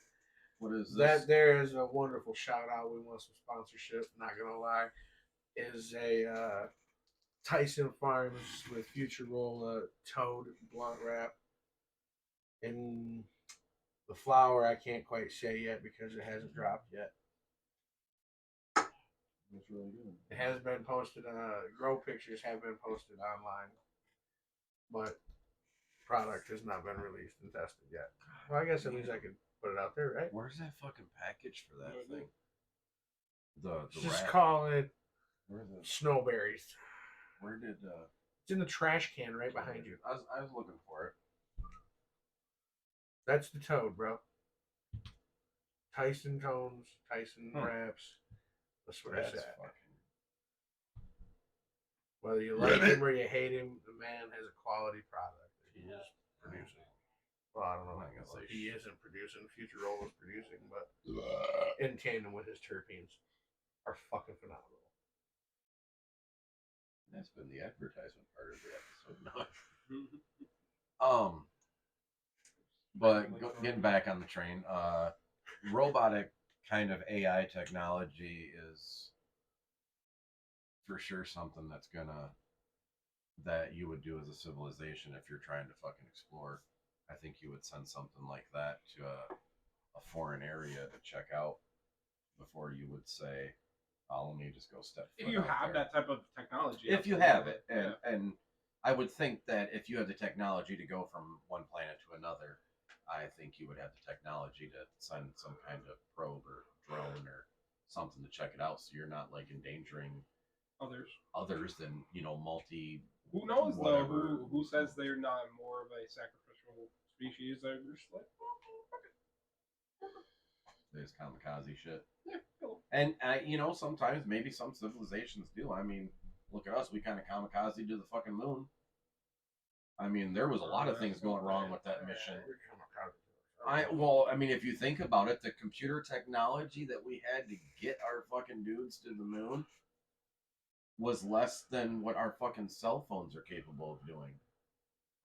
What is this? That there is a wonderful shout out. We want some sponsorship. Not gonna lie, is a Tyson Farms with Future Roll Toad blunt wrap, and the flower I can't quite say yet because it hasn't dropped yet. That's really good. It has been posted. Grow pictures have been posted online, but product has not been released and tested yet. Well, I guess at least I could put it out there, right? Where's that fucking package for that thing? The Just wrap. call it Where's it? snowberries. Where did It's in the trash can right behind you. I was looking for it. That's the toad, bro. Tyson tones, Tyson wraps. That's what I said. Whether you like him or you hate him, the man has a quality product that he is producing. Well, I don't know. He isn't producing. Future Roll is producing, but in tandem with his terpenes are fucking phenomenal. That's been the advertisement part of the episode. No. But getting back on the train, robotic kind of AI technology is for sure something that you would do as a civilization if you're trying to fucking explore. I think you would send something like that to a foreign area to check out before you would say, "Oh, let me just go step." If you have that type of technology, if you have it, and I would think that if you have the technology to go from one planet to another, I think you would have the technology to send some kind of probe or drone or something to check it out, so you're not like endangering others than multi. Who knows whatever. Though? Who says they're not more of a sacrificial species? They're just like, there's kamikaze shit. Yeah, cool. And sometimes maybe some civilizations do. I mean, look at us. We kind of kamikaze to the fucking moon. I mean, there was a lot of things going wrong with that mission. I mean, if you think about it, the computer technology that we had to get our fucking dudes to the moon was less than what our fucking cell phones are capable of doing.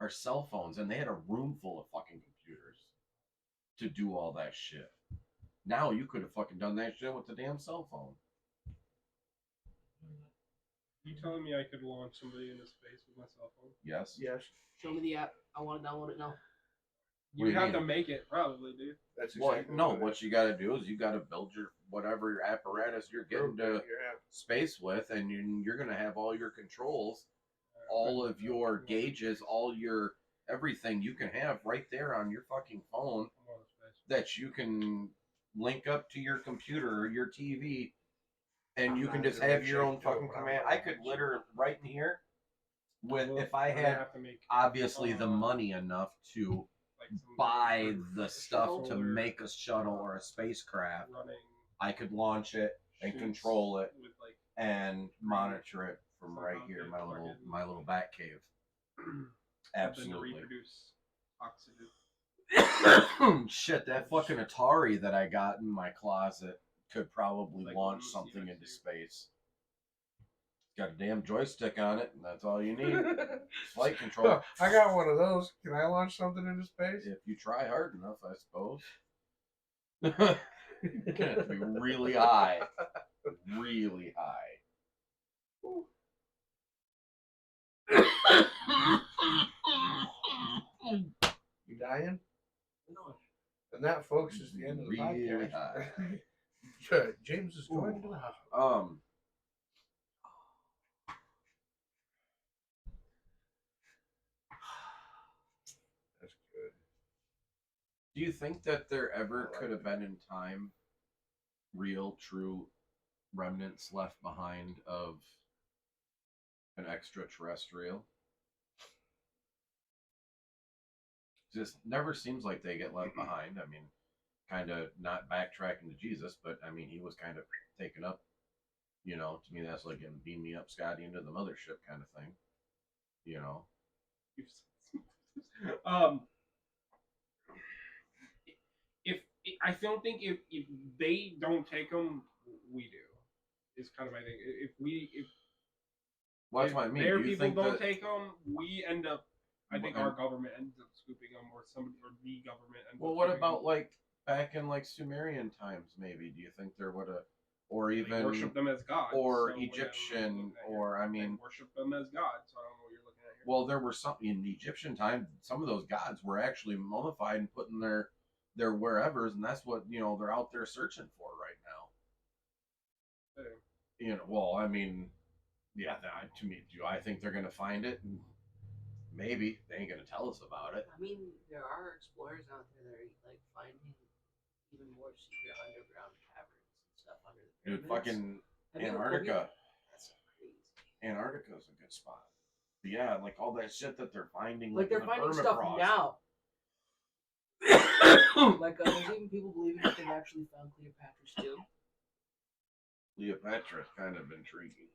Our cell phones, and they had a room full of fucking computers to do all that shit. Now you could have fucking done that shit with the damn cell phone. You telling me I could launch somebody into space with my cell phone? Yes. Yes. Show me the app. I want to download it now. You have to make it, probably, dude. That's exactly what you got to do is you got to build your whatever apparatus you're getting to space with, and you're going to have all your controls, all of your gauges, all your everything you can have right there on your fucking phone that you can link up to your computer or your TV, and you can just have your own fucking command. I could literally right in here if I had obviously the money enough to buy the stuff to make a shuttle or a spacecraft, I could launch it and control it and monitor it from right here, my little bat cave. Absolutely. Reproduce oxygen. Shit, that fucking Atari that I got in my closet could probably launch something into space. Got a damn joystick on it, and that's all you need. Flight control. I got one of those. Can I launch something into space? If you try hard enough, I suppose. It's gonna have to be really high. Really high. You dying? No. And that, folks, is the end of the podcast. High. James is going to the hospital. That's good. Do you think that there ever could have been in time real, true remnants left behind of an extraterrestrial? Just never seems like they get left behind. I mean, kind of not backtracking to Jesus, but I mean, he was kind of taken up. You know, to me, that's like him beam me up, Scotty, into the mothership kind of thing. You know. If I don't think if they don't take them, we do. Is kind of my thing. Well, that's what I mean. Their people don't take them, we end up. I think our government ends up scooping them, or somebody, or the government. Well, what about like back in like Sumerian times? Maybe do you think there would have, or even they worship them as gods, or so Egyptian, or I mean, they worship them as gods. So I don't know what you're looking at here. Well, there were some in the Egyptian time. Some of those gods were actually mummified and put in their wherevers, and that's what they're out there searching for right now. Okay. You know, well, I mean, yeah. To me, do I think they're gonna find it? Maybe they ain't gonna tell us about it. I mean, there are explorers out there that are like finding even more secret underground caverns and stuff under the pyramids. Dude, fucking Antarctica. That's crazy. Antarctica's a good spot. But yeah, like all that shit that they're finding. Like they're finding stuff now. Like there's even people believing that they've actually found Cleopatra's tomb. Cleopatra's kind of intriguing.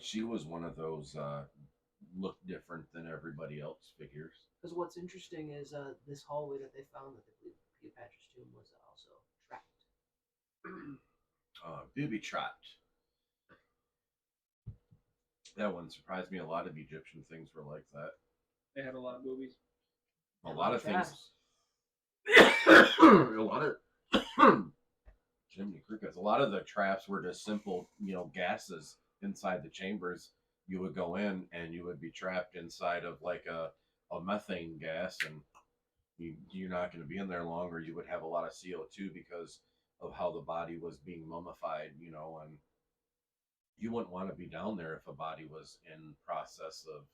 She was one of those look different than everybody else figures. Because what's interesting is this hallway that they found that they believe Cleopatra's tomb was also trapped. Booby trapped. That one surprised me. A lot of Egyptian things were like that. They had a lot of boobies. A lot of things. A lot of Jiminy Crickets. A lot of the traps were just simple, gases inside the chambers. You would go in and you would be trapped inside of like a methane gas, and you're not going to be in there long, or you would have a lot of CO2 because of how the body was being mummified, and you wouldn't want to be down there if a body was in process of,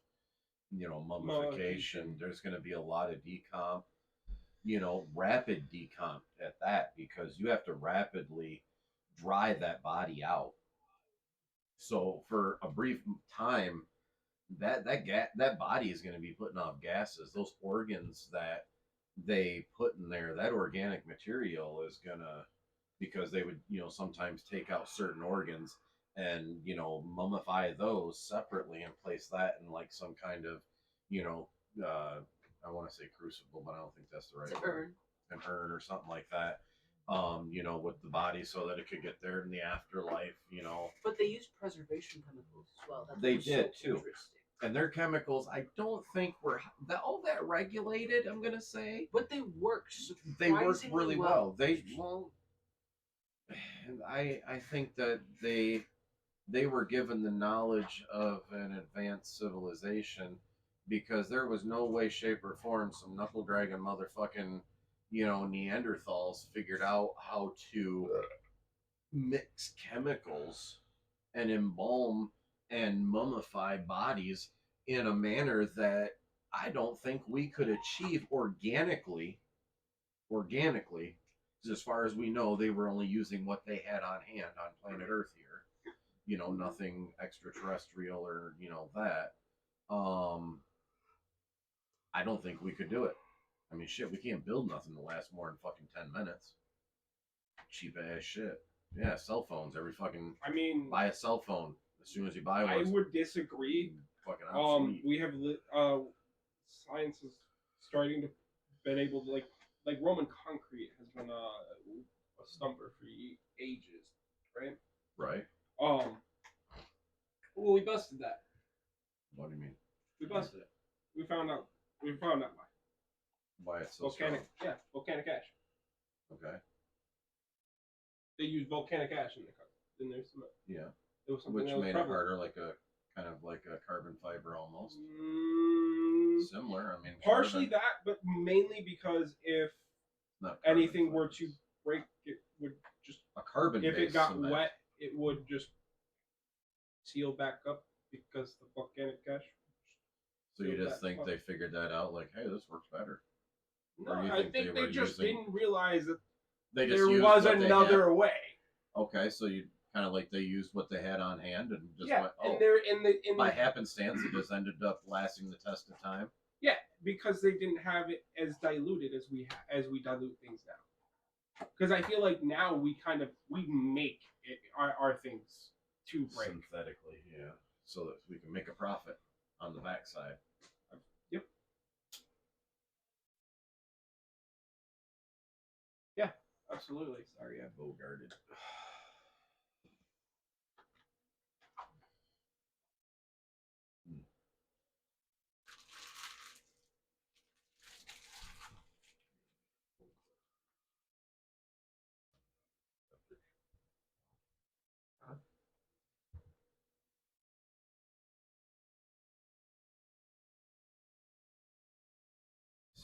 mummification. There's going to be a lot of decomp, rapid decomp at that, because you have to rapidly dry that body out. So for a brief time, that body is going to be putting off gases. Those organs that they put in there, that organic material is gonna, because they would sometimes take out certain organs and mummify those separately and place that in like some kind of I want to say crucible, but I don't think that's the right word. An urn or something like that. With the body so that it could get there in the afterlife, But they used preservation chemicals as well. They did too. And their chemicals, I don't think were all that regulated, I'm going to say. But they worked. They worked really well. I think that they were given the knowledge of an advanced civilization, because there was no way, shape, or form some knuckle dragon motherfucking Neanderthals figured out how to mix chemicals and embalm and mummify bodies in a manner that I don't think we could achieve organically. As far as we know, they were only using what they had on hand on planet Earth here. Nothing extraterrestrial or that. I don't think we could do it. I mean, shit, we can't build nothing to last more than fucking 10 minutes. Cheap ass shit. Yeah, cell phones. Buy a cell phone as soon as you buy one. I would disagree. Fucking obsolete. We have science is starting to been able to like Roman concrete has been a stumper for ages, right? Right. Well, we busted that. What do you mean? We busted it. We found out why. Why it's so strong? Volcanic ash. Okay. They use volcanic ash in their cement. Yeah. It was something Which that was made prevalent. it harder, like a kind of like a carbon fiber almost. Similar. I mean, partially that, but mainly because if anything were to break, it would just a carbon. If it got wet, it would just seal back up because the volcanic ash. So you just think they figured that out? Like, hey, this works better. No, I think they just didn't realize that there was another way. Okay, so you kind of like they used what they had on hand and just went, and they're by happenstance it just ended up lasting the test of time. Yeah, because they didn't have it as diluted as we dilute things now. Because I feel like now we make our things to break synthetically, yeah, so that we can make a profit on the backside. Yep. Yeah, absolutely. Sorry, I bogarted.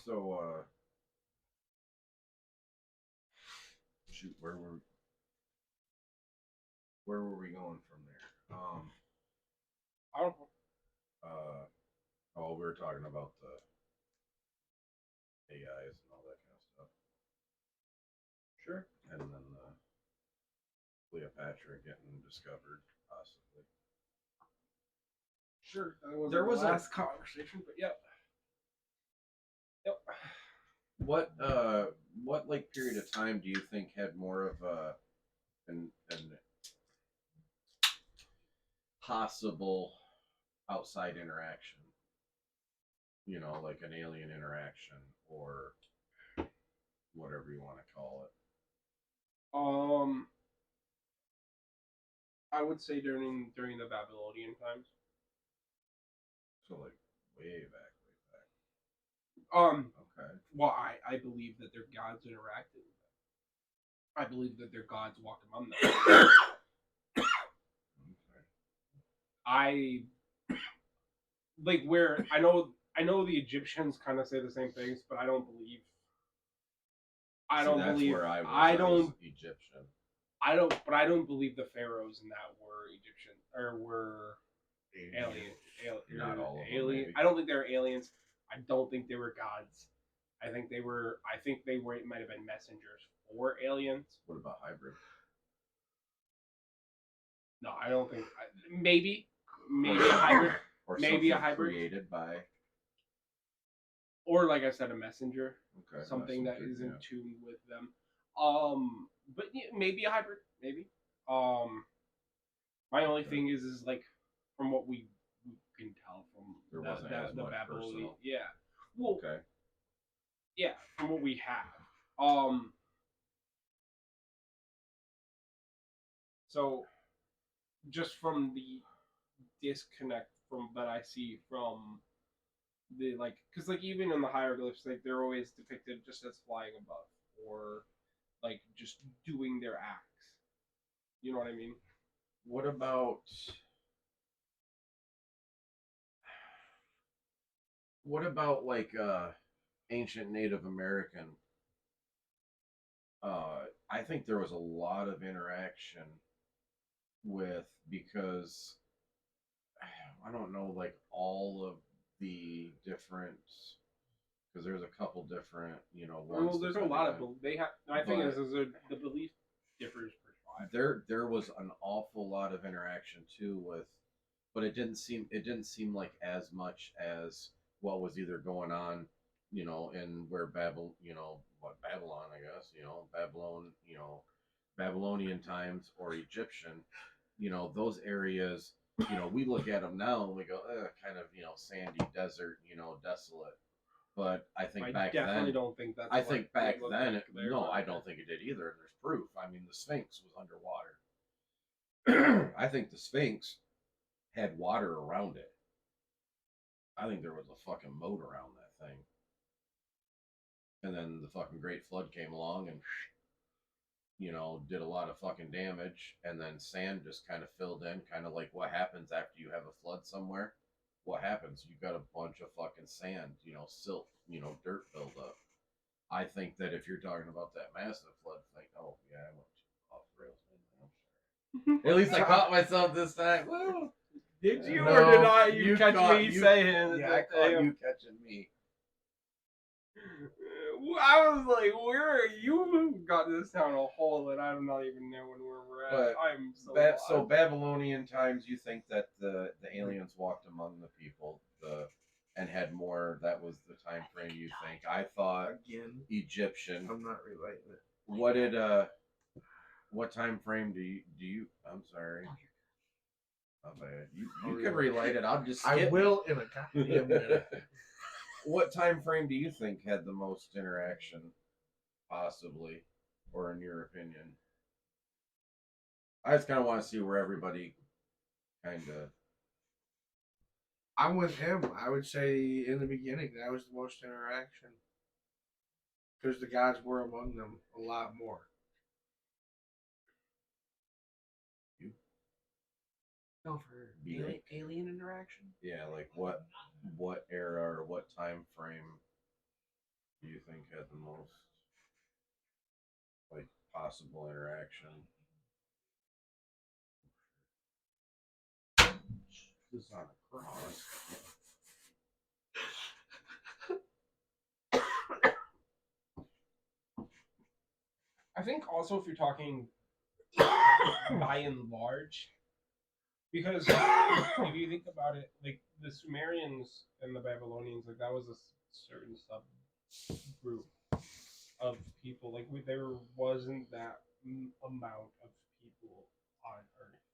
So, shoot, where were we going from there? I don't know. Oh, we were talking about the AIs and all that kind of stuff. Sure. And then Cleopatra getting discovered, possibly. Sure. There was the last conversation, but yep. Yep. What like period of time do you think had more of an possible outside interaction? You know, like an alien interaction or whatever you want to call it. I would say during the Babylonian times. So like way back. Okay. Well, I believe that their gods interacted with them. I believe that their gods walked among them. Okay. I like where I know the Egyptians kind of say the same things, but I don't believe. I don't believe. Where I don't Egyptian. I don't believe the pharaohs in that were Egyptian or were alien. Not all of them. Alien. Maybe. I don't think they were aliens. I don't think they were gods. I think they might have been messengers for aliens. What about hybrid? No, I don't think. Maybe a hybrid. Or maybe a hybrid created by. Or like I said, a messenger. Okay. Something that is in tune with them. But maybe a hybrid. Maybe. My only thing is like from what we can tell from there wasn't as the much Babylonian. personal. Yeah. Well. Okay. Yeah, from what we have. So just from the disconnect from that I see from the because even in the hieroglyphs, like they're always depicted just as flying above or like just doing their acts. You know what I mean? What about like ancient Native American? I think there was a lot of interaction with because I don't know like all of the different because there's a couple different ones. Well, there's a lot of they have. My thing is the belief differs per tribe. There was an awful lot of interaction too with, but it didn't seem like as much as what was either going on, in where Babylon, I guess, Babylonian times or Egyptian, those areas, we look at them now and we go, kind of, sandy desert, desolate. But I think back then, I don't think that's. I think back then, I don't think it did either. And there's proof. I mean, the Sphinx was underwater. I think the Sphinx had water around it. I think there was a fucking moat around that thing. And then the fucking Great Flood came along and, did a lot of fucking damage. And then sand just kind of filled in, kind of like what happens after you have a flood somewhere. What happens? You got a bunch of fucking sand, silt, dirt build up. I think that if you're talking about that massive flood thing, oh yeah, I went off the rails, man. At least I caught myself this time. Woo! Did you or did I? You catch me saying? Yeah, I caught you catching me. I was like, "Where you got this down a hole that I'm not even knowing where we're at." I'm so lost. So Babylonian times. You think that the aliens walked among the people, and had more. That was the time frame. You think? I thought Again, Egyptian. I'm not relating it. What did What time frame do you? I'm sorry. Oh, bad. You can relight it. I'll just. I will in a goddamn minute. What time frame do you think had the most interaction, possibly, or in your opinion? I just kind of want to see where everybody kind of. I'm with him. I would say in the beginning that was the most interaction because the gods were among them a lot more. No, for alien interaction. Yeah, like what era or what time frame do you think had the most like possible interaction? This is on a cross. I think also if you're talking by and large, because if you think about it, like the Sumerians and the Babylonians, like that was a certain subgroup of people. Like there wasn't that amount of people on Earth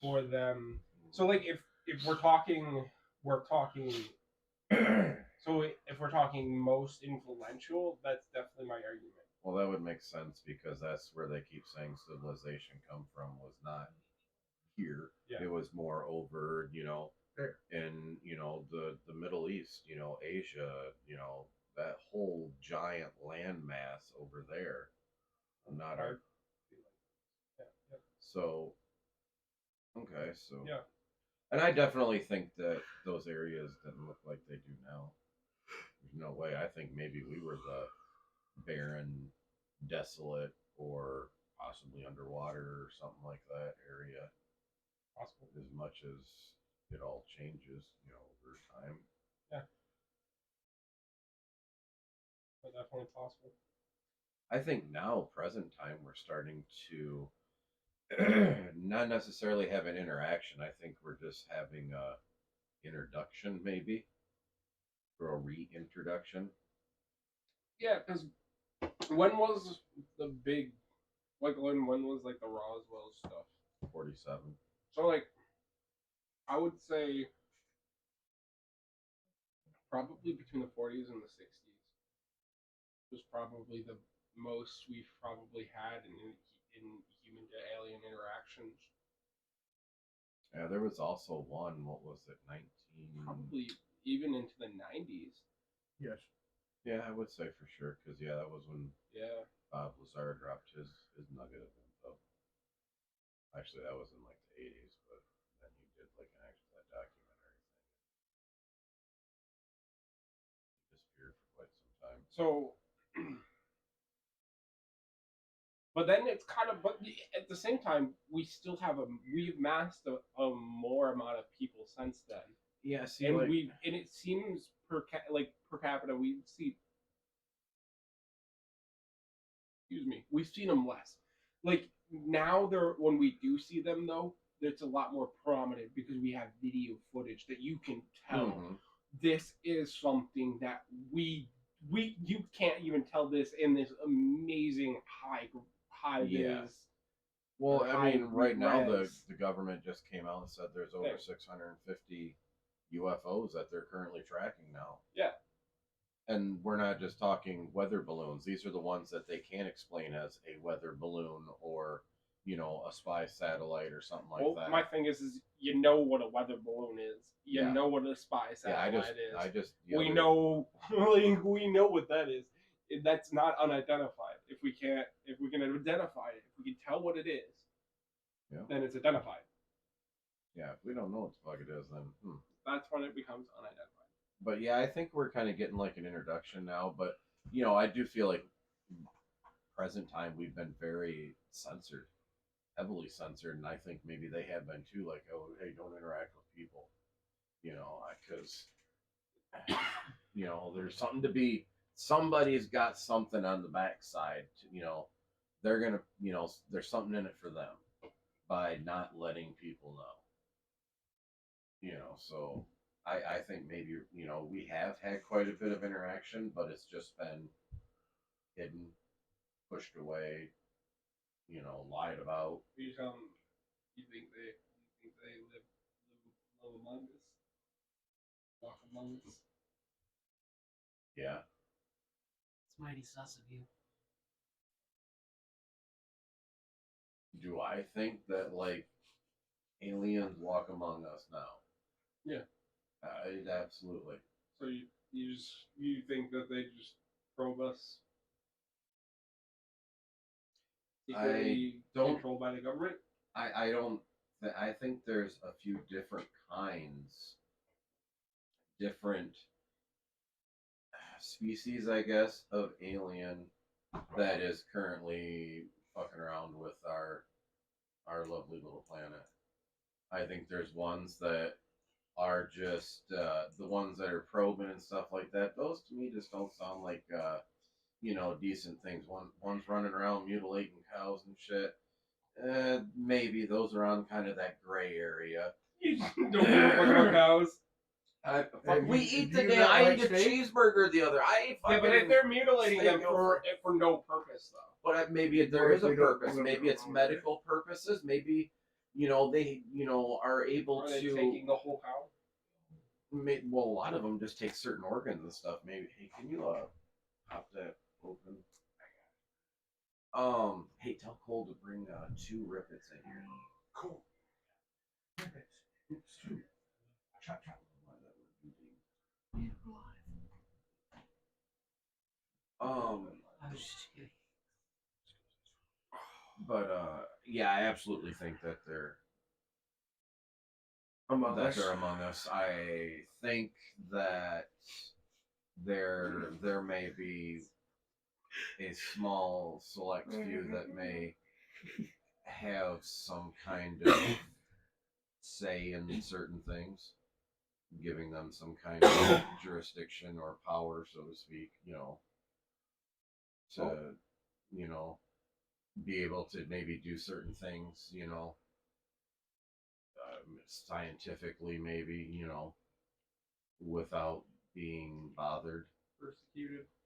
for them. So like if we're talking. So if we're talking most influential, that's definitely my argument. Well, that would make sense because that's where they keep saying civilization come from was not here. Yeah. It was more over, There. in the Middle East, Asia, that whole giant landmass over there. Not our. Yeah. So. Okay, so. Yeah. And I definitely think that those areas didn't look like they do now. There's no way. I think maybe we were the barren, desolate, or possibly underwater or something like that area. Possible. As much as it all changes, over time. Yeah. But definitely possible. I think now, present time, we're starting to not necessarily have an interaction. I think we're just having a introduction, maybe, or a reintroduction. Yeah, because when was the big, like when was like the Roswell stuff? 47. So like, I would say probably between the 40s and the 60s was probably the most we've probably had in human to alien interactions. Yeah, there was also one. What was it? 19. Probably even into the 90s. Yes. Yeah, I would say for sure because that was when Bob Lazar dropped his nugget of info. Actually, that was in like the 80s, but then he did like an actual documentary thing. He disappeared for quite some time. So, but then it's kind of, but at the same time, we've massed a more amount of people since then. Yeah, see, and and it seems per capita we see. Excuse me, we've seen them less. Like now, when we do see them though, it's a lot more prominent because we have video footage that you can tell this is something that you can't even tell this in this amazing high vis. Well, I mean, right now the government just came out and said there's over 650 UFOs that they're currently tracking now. Yeah. And we're not just talking weather balloons. These are the ones that they can't explain as a weather balloon or, a spy satellite or something like that. My thing is you know what a weather balloon is. You know what a spy satellite is. I just we know we know what that is. That's not unidentified. If we can identify it, if we can tell what it is, then it's identified. Yeah, if we don't know what the fuck it is, then that's when it becomes unidentified. But yeah, I think we're kind of getting like an introduction now. But I do feel like present time we've been very censored, heavily censored, and I think maybe they have been too. Like, oh, hey, don't interact with people, because there's something to be. Somebody's got something on the backside. They're gonna, there's something in it for them by not letting people know. So I think maybe we have had quite a bit of interaction, but it's just been hidden, pushed away, lied about. You you think they live among us, walk among us? Yeah. It's mighty sus of you. Do I think that like aliens walk among us now? Yeah. Absolutely. So you think that they just probe us? Secretly controlled by the government? I don't. I think there's a few different kinds, different species, I guess, of alien that is currently fucking around with our lovely little planet. I think there's ones that are just the ones that are probing and stuff like that. Those to me just don't sound like decent things. One's running around mutilating cows and shit. Maybe those are on kind of that gray area. You don't fuck about cows. We eat the damn. I ate a cheeseburger the other. I ate. Yeah, but if they're mutilating them for no purpose though. But maybe there is a purpose. Maybe it's medical purposes. Maybe they are able to taking the whole cow. Well, a lot of them just take certain organs and stuff. Maybe. Hey, can you pop that open? Hey, tell Cole to bring 2 rippets in here. Cool. Rippets. Chop. But yeah, I absolutely think that they're among us. I think that there may be a small select few that may have some kind of say in certain things, giving them some kind of jurisdiction or power, so to speak, to be able to maybe do certain things, scientifically, maybe, without being bothered,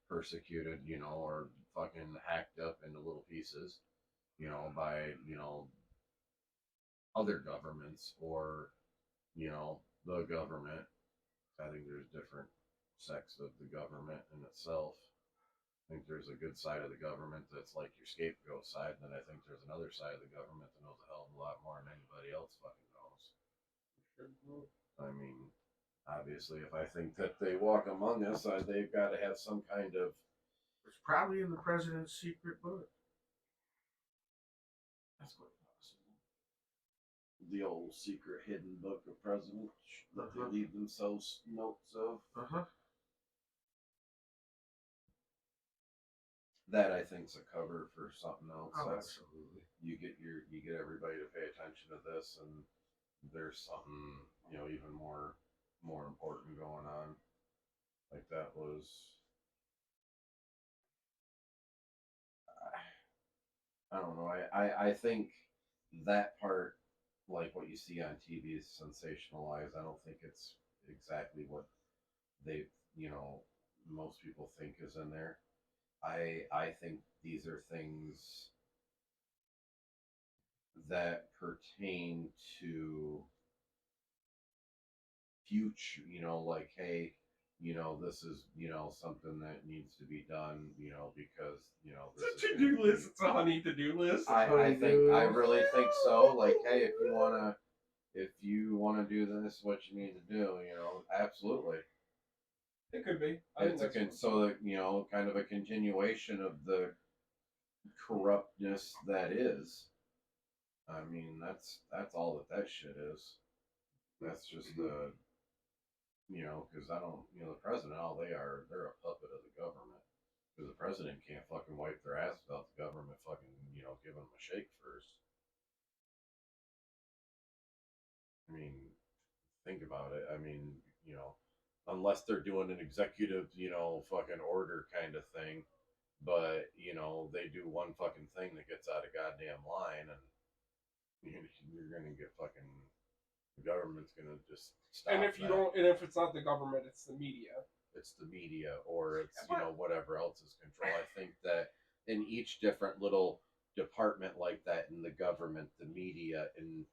persecuted, or fucking hacked up into little pieces, by, other governments or, the government. I think there's different sects of the government in itself. I think there's a good side of the government that's like your scapegoat side, and then I think there's another side of the government that knows a hell of a lot more than anybody else fucking knows. I mean, obviously, if I think that they walk among us, they've got to have some kind of. It's probably in the president's secret book. That's quite possible. The old secret hidden book of presidents that they leave themselves notes of. That I think's a cover for something else. Oh, absolutely. You get everybody to pay attention to this, and there's something even more important going on. Like that was. I don't know. I think that part, like what you see on TV, is sensationalized. I don't think it's exactly what they most people think is in there. I think these are things that pertain to future, like, hey, this is, something that needs to be done, because, it's a to-do list. It's a honey to-do list. I really think so. Like, hey, if you wanna do this, what you need to do, absolutely. It could be. So that, you know, kind of a continuation of the corruptness that is. I mean, that's all that shit is. That's just the, you know, because I don't, you know, the president, all they are, they're a puppet of the government. Because the president can't fucking wipe their ass without the government fucking, you know, giving them a shake first. I mean, think about it. I mean, you know, unless they're doing an executive, you know, fucking order kind of thing, but you know, they do one fucking thing that gets out of goddamn line, and you're gonna get fucking. The government's gonna just stop. And if you don't, and if it's not the government, it's the media. It's the media, or it's, you know, whatever else is control. I think that in each different little department like that in the government, the media, and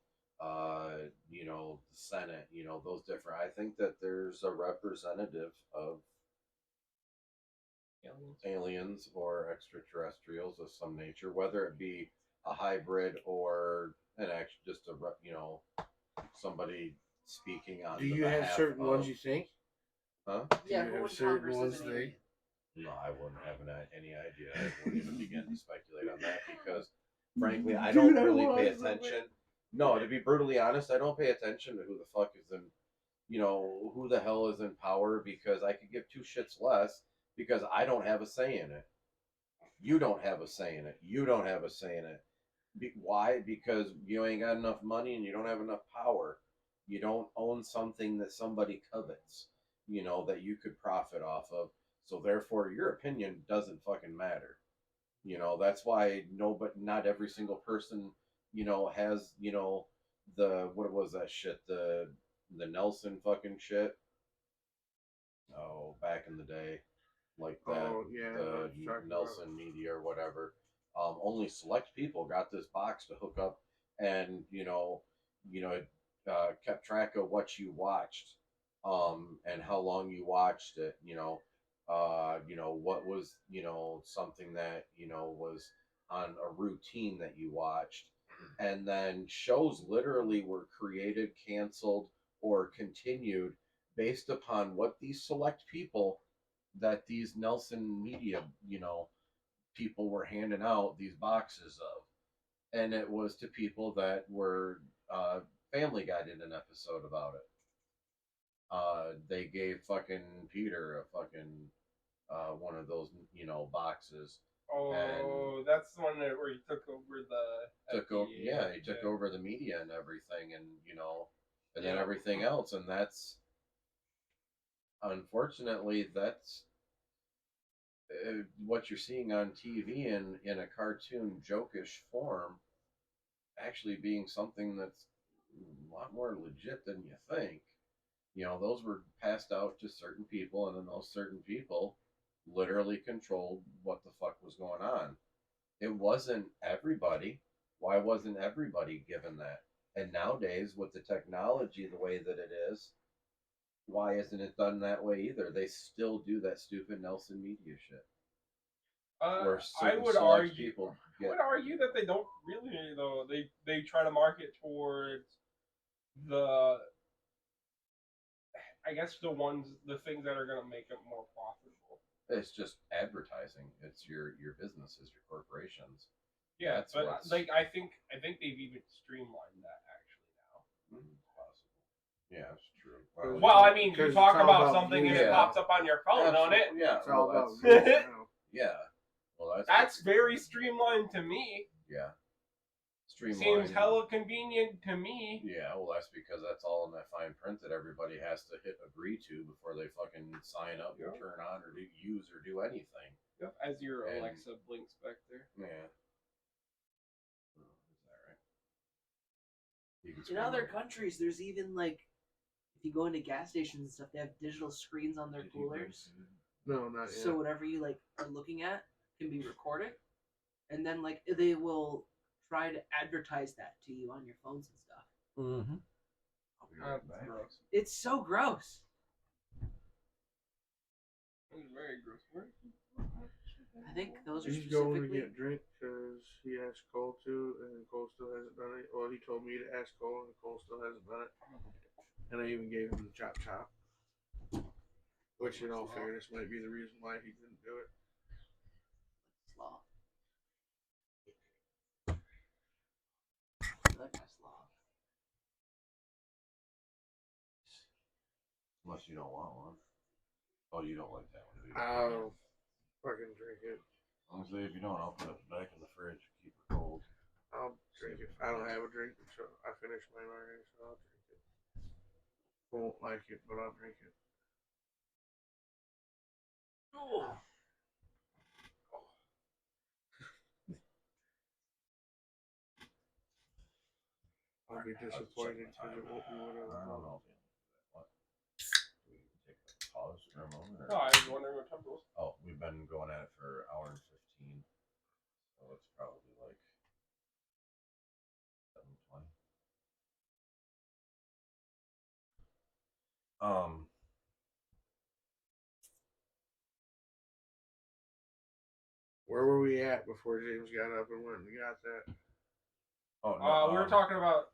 you know, the Senate, you know, those different. I think that there's a representative of aliens or extraterrestrials of some nature, whether it be a hybrid or an actual just a, you know, somebody speaking on. Do you have certain ones you think? Huh? Yeah, do you have certain ones think? No, I wouldn't have any idea. I wouldn't even begin to speculate on that because, frankly, I don't really pay attention. No, to be brutally honest, I don't pay attention to who the fuck is in, you know, who the hell is in power, because I could give two shits less because I don't have a say in it. You don't have a say in it. You don't have a say in it. Why? Because you ain't got enough money and you don't have enough power. You don't own something that somebody covets, you know, that you could profit off of. So therefore, your opinion doesn't fucking matter. You know, that's why not every single person, you know, has, you know, what was that shit? The Nelson fucking shit. Oh, back in the day, like that, Oh, yeah, the Nelson media or whatever. Only select people got this box to hook up, and kept track of what you watched, and how long you watched it. What was, something that, was on a routine that you watched, and then shows literally were created, canceled, or continued based upon what these select people that these Nelson media, people were handing out these boxes of. And it was to people that were, Family Guy did an episode about it. They gave fucking Peter a fucking, one of those, boxes. Oh, and that's the one where he took over he took over the media and everything, and then everything else, and that's, unfortunately, that's what you're seeing on TV in a cartoon jokish form, actually being something that's a lot more legit than you think. Those were passed out to certain people, and then those certain people literally controlled what the fuck was going on. It wasn't everybody. Why wasn't everybody given that? And nowadays, with the technology the way that it is, why isn't it done that way either? They still do that stupid Nelson media shit. I would argue that they don't really, though. They try to market towards the things that are going to make it more profitable. It's just advertising. It's your businesses, your corporations. Yeah, but I think they've even streamlined that actually now. Possible. Yeah, it's true. Well, I mean, you talk about something and it pops up on your phone, don't it? Yeah, it's all about yeah. Well, that's very streamlined to me. Yeah. Seems hella convenient to me. Yeah, well, that's because that's all in that fine print that everybody has to hit agree to before they fucking sign up or turn on or use or do anything. Yep, as your Alexa blinks back there. Yeah. Is that right? In other countries, there's even, like, if you go into gas stations and stuff, they have digital screens on their coolers. No, not yet. So whatever you, like, are looking at can be recorded. And then, like, they will try to advertise that to you on your phones and stuff. Mm-hmm. Gross. It's so gross. It's very gross. I think those are He's going to get drink because he asked Cole to, and Cole still hasn't done it. Well, he told me to ask Cole, and Cole still hasn't done it. And I even gave him the chop. Which, in all fairness, might be the reason why he didn't do it. Sloth. That guy's sloth. Unless you don't want one. Oh, you don't like that one, do you? I'll fucking drink it. Honestly, if you don't, I'll put it back in the fridge, keep it cold. I'll drink it. I don't have a drink until I finish my margarita, so I'll drink it. Won't like it, but I'll drink it. Oh. I'll be disappointed because it won't be what I I don't want. know. What? Do we take a pause for a moment? Or? No, I was wondering what time it was. Oh, we've been going at it for an hour and 15. So it's probably like 7:20. Where were we at before James got up and went and got that? Oh no, we were talking about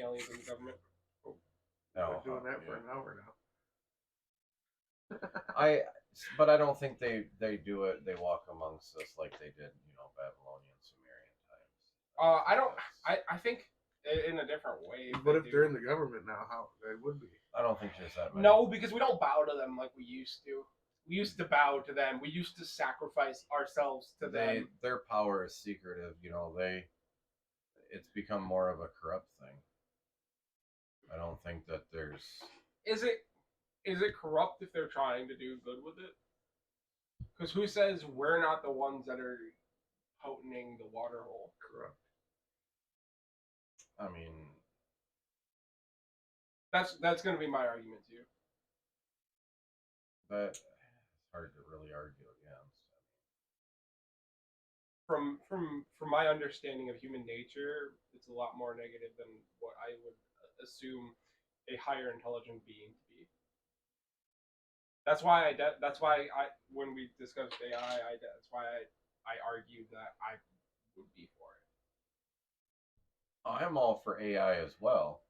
aliens in the government. We've been doing that for an hour now. But I don't think they do it. They walk amongst us like they did, Babylonian, Sumerian times. I think in a different way. But if they're in the government now, how they would be? I don't think there's that many. No, because we don't bow to them like we used to. We used to bow to them. We used to sacrifice ourselves to them. Their power is secretive. It's become more of a corrupt thing. I don't think that there's. Is it corrupt if they're trying to do good with it? Because who says we're not the ones that are potentning the water hole? Corrupt. I mean, that's going to be my argument too. But it's hard to really argue against. From my understanding of human nature, it's a lot more negative than what I would assume a higher intelligent being to be. That's why I when we discussed AI, that's why I argued that I would be for it. I'm all for AI as well.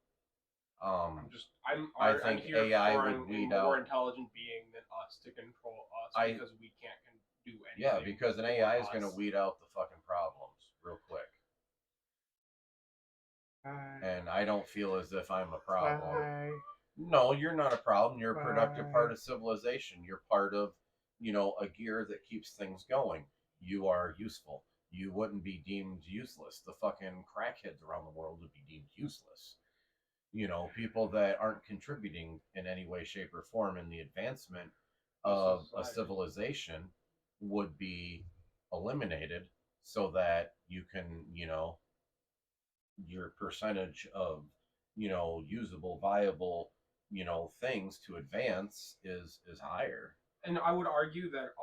I think AI would weed out a more intelligent being than us to control us because we can't do anything. Yeah, because an AI is going to weed out the fucking problems real quick. And I don't feel as if I'm a problem. No, you're not a problem. You're a productive part of civilization. You're part of, a gear that keeps things going. You are useful. You wouldn't be deemed useless. The fucking crackheads around the world would be deemed useless. People that aren't contributing in any way, shape, or form in the advancement of a civilization would be eliminated so that you can, your percentage of, usable, viable, things to advance is higher. And I would argue that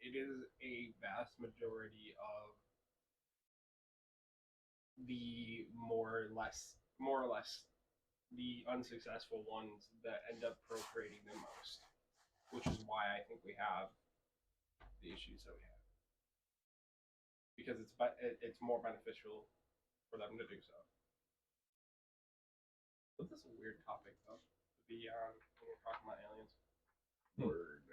it is a vast majority of the more or less the unsuccessful ones that end up procreating the most, which is why I think we have the issues that we have, because it's more beneficial for them to do so. But this is a weird topic though to be on when we're talking about aliens. Word.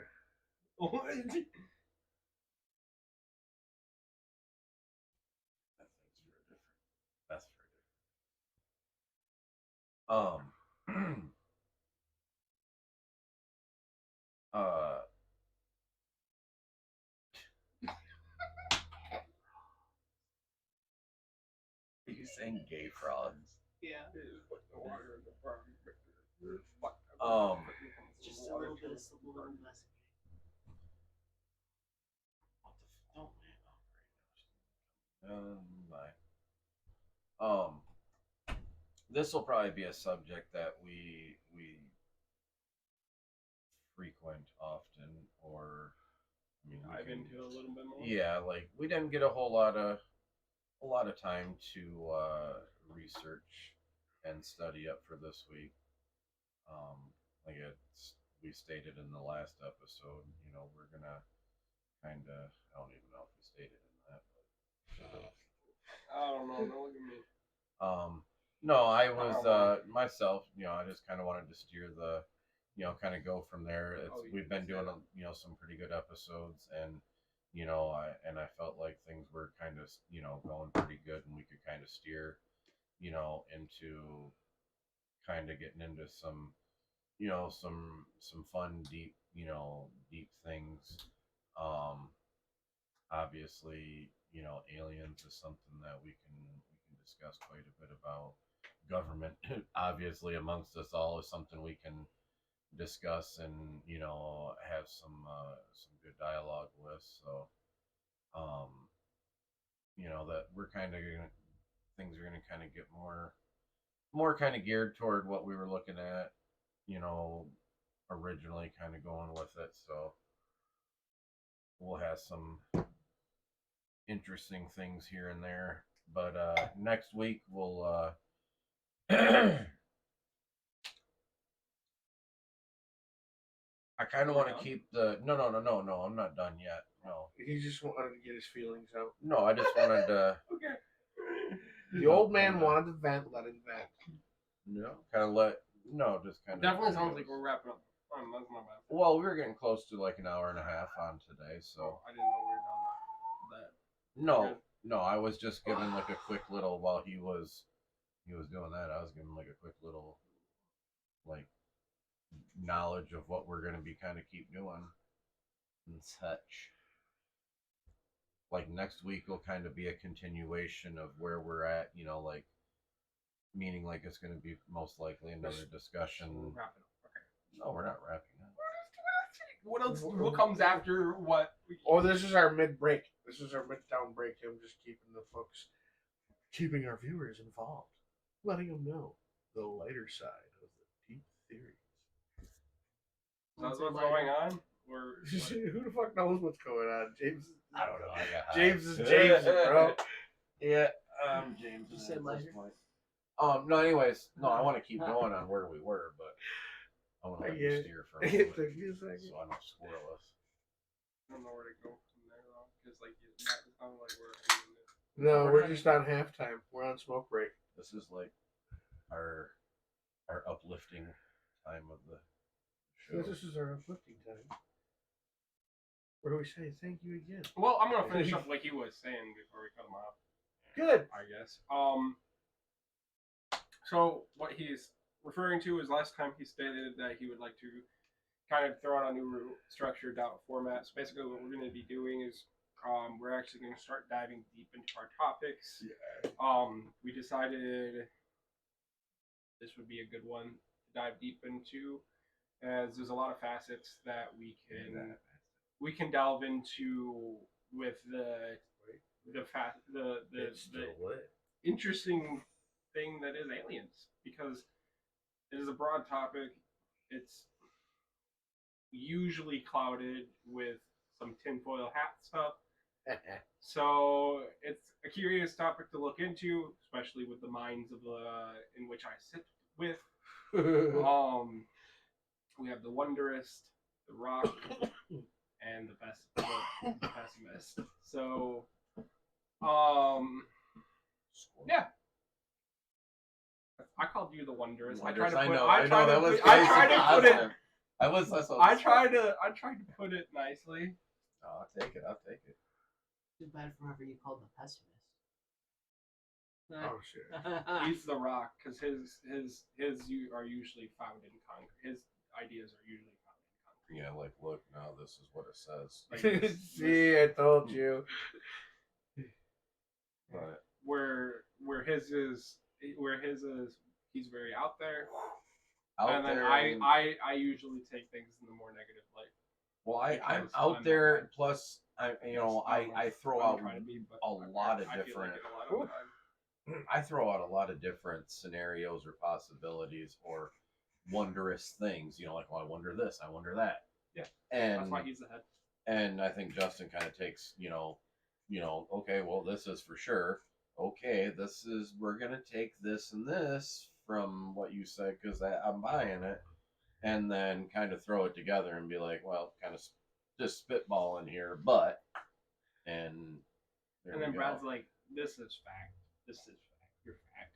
That's for different. Are you saying gay frogs? Yeah. Just a little bit of subliminal messaging. What the oh my. This will probably be a subject that we frequent often, or dive into a little bit more. Yeah, like we didn't get a lot of time to research and study up for this week. We stated in the last episode, we're gonna kind of. I don't even know if we stated in that, but I don't know. Don't look at me. No, I was myself. I just kind of wanted to steer the kind of go from there. We've been doing some pretty good episodes, and I felt like things were kind of going pretty good, and we could kind of steer into kind of getting into some some fun deep things. Obviously, aliens is something that we can discuss quite a bit about. Government, obviously, amongst us all, is something we can discuss and have some good dialogue with. So, um, that we're kind of gonna things are gonna kind of get more kind of geared toward what we were looking at, you know, originally kind of going with it. So we'll have some interesting things here and there. But next week we'll I kind of want to keep the no. I'm not done yet. No. He just wanted to get his feelings out. No, I just wanted to. Okay. The old man wanted to vent. Let him vent. No, kind of let. No, just kind of. Definitely sounds like we're wrapping up. That's my bad. Well, we were getting close to like an hour and a half on today, so. I didn't know we were done that. No. I was just giving like a quick little while he was doing that. I was giving like a quick little like knowledge of what we're gonna be kind of keep doing and such. Like next week will kind of be a continuation of where we're at, like meaning like it's going to be most likely another discussion. We're wrapping up. Okay. No, we're not wrapping up. What else? What comes after what? Oh, this is our mid break. This is our mid-town break. I'm just keeping our viewers involved, letting them know the lighter side of the deep theories. That's what's going on. Or who the fuck knows what's going on? James. I don't know. James is James, bro. Yeah, James. You said lighter. No. Anyways, no. I want to keep going on where we were, but I want to let you steer for a It moment, took you a second. so I don't squirrel us. I don't know where to go from there though, because like it's not like we're. No, we're just on halftime. We're on smoke break. This is like our uplifting time of the show. This is our uplifting time. Where we say thank you again. Well, I'm gonna finish up like he was saying before we cut him off. Good. I guess. So what he's referring to is last time he stated that he would like to kind of throw out a new structured out format. So basically, what we're going to be doing is we're actually going to start diving deep into our topics. Yeah. We decided this would be a good one to dive deep into, as there's a lot of facets that we can delve into with the interesting thing that is aliens, because it is a broad topic. It's usually clouded with some tinfoil hat stuff. So it's a curious topic to look into, especially with the minds of in which I sit with. We have the Wonderist, the Rock, and the Pessimist. So, yeah. I called you the Wonderist. I tried to put it. I tried to put it nicely. I'll take it. Too bad for whoever you called the pessimist. Oh shit. He's the Rock, because his are usually found in concrete. His ideas are usually found in concrete. Yeah, like look, now this is what it says. Like See, I told you. But where his is he's very out there. And then I usually take things in the more negative light. Well, I'm out there. Plus, I throw out a lot of different. I throw out a lot of different scenarios or possibilities or wondrous things. Like, well, I wonder this, I wonder that. Yeah, and that's why he's the head. And I think Justin kind of takes, okay, well, this is for sure. Okay, we're gonna take this and this from what you said because I'm buying it, and then kind of throw it together and be like, well, kind of just spitball in here, and then Brad's like, this is fact. This is fact. You're fact.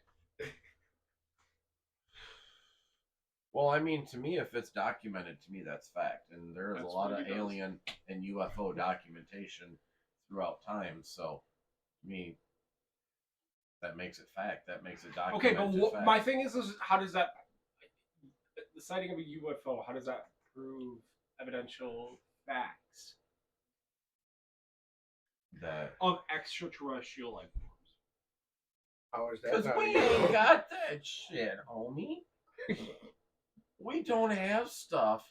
Well, I mean, to me, if it's documented, to me that's fact, and there is a lot of alien and UFO documentation throughout time. So, to me, that makes it fact. That makes it documented. Okay, but my thing is how does that the sighting of a UFO? How does that prove evidential facts of extraterrestrial life forms? How is that? Because we ain't got that shit, homie. We don't have stuff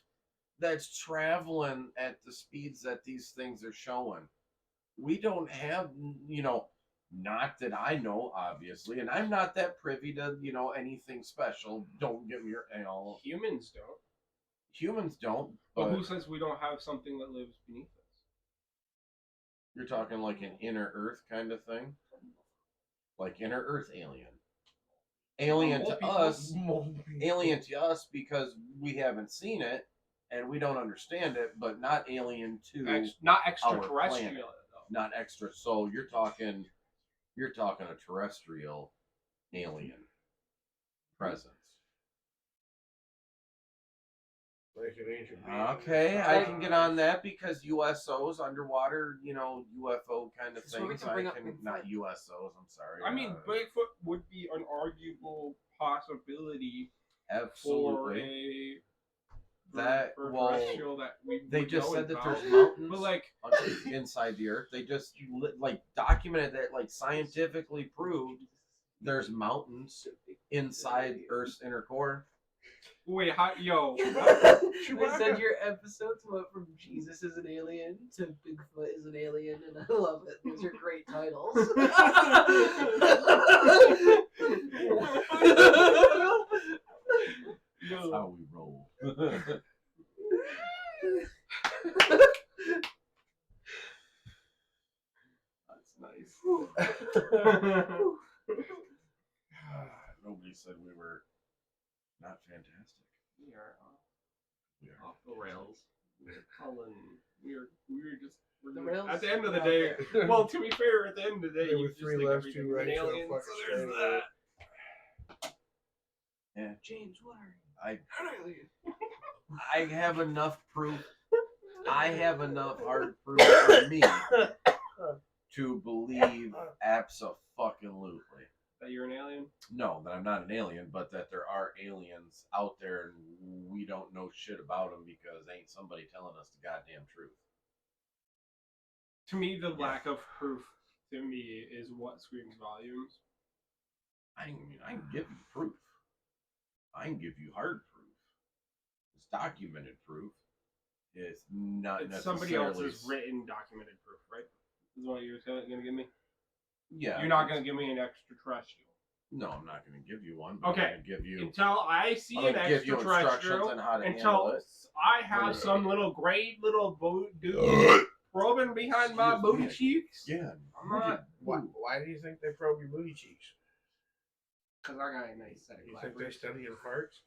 that's traveling at the speeds that these things are showing. We don't have, not that I know, obviously, and I'm not that privy to, anything special. Don't get me wrong. Humans don't. Humans don't. But who says we don't have something that lives beneath us? You're talking like an inner Earth kind of thing? Like inner Earth alien. Alien to us because we haven't seen it and we don't understand it, but not alien to not extraterrestrial though. Not extra. So you're talking a terrestrial alien presence. Like an ancient okay, I can get on that because USOs, underwater, UFO kind of things. Not USOs. I'm sorry. I mean, Bigfoot would be an arguable possibility. Absolutely. For they just said that there's mountains, but like inside the Earth. They just documented that, scientifically proved there's mountains inside Earth's inner core. Wait, They said your episodes went from Jesus is an alien to Bigfoot is an alien, and I love it. Those are great titles. That's how we roll. That's nice. Nobody said we were not fantastic. We are off the rails. We're at the end of the day. Well, to be fair, at the end of the day, there were 3 left, 2 right. Aliens, so there's that. Yeah, James, what are you? I have enough proof. I have enough hard proof for me to believe abso-fucking-lutely. That you're an alien? No, that I'm not an alien, but that there are aliens out there and we don't know shit about them because ain't somebody telling us the goddamn truth. To me, the lack of proof to me is what screams volumes. I can give you proof. I can give you hard proof. It's documented proof. It's not necessarily somebody else's written documented proof, right? Is what you're going to give me? Yeah. You're not going to give me an extraterrestrial. No, I'm not going to give you one. But okay. I'm going to give you until I see an extraterrestrial. On how to until it. I have some little gray little dude probing behind my booty cheeks. Yeah. I'm not. Why do you think they probe your booty cheeks? Because I got a nice set of You think they study your farts?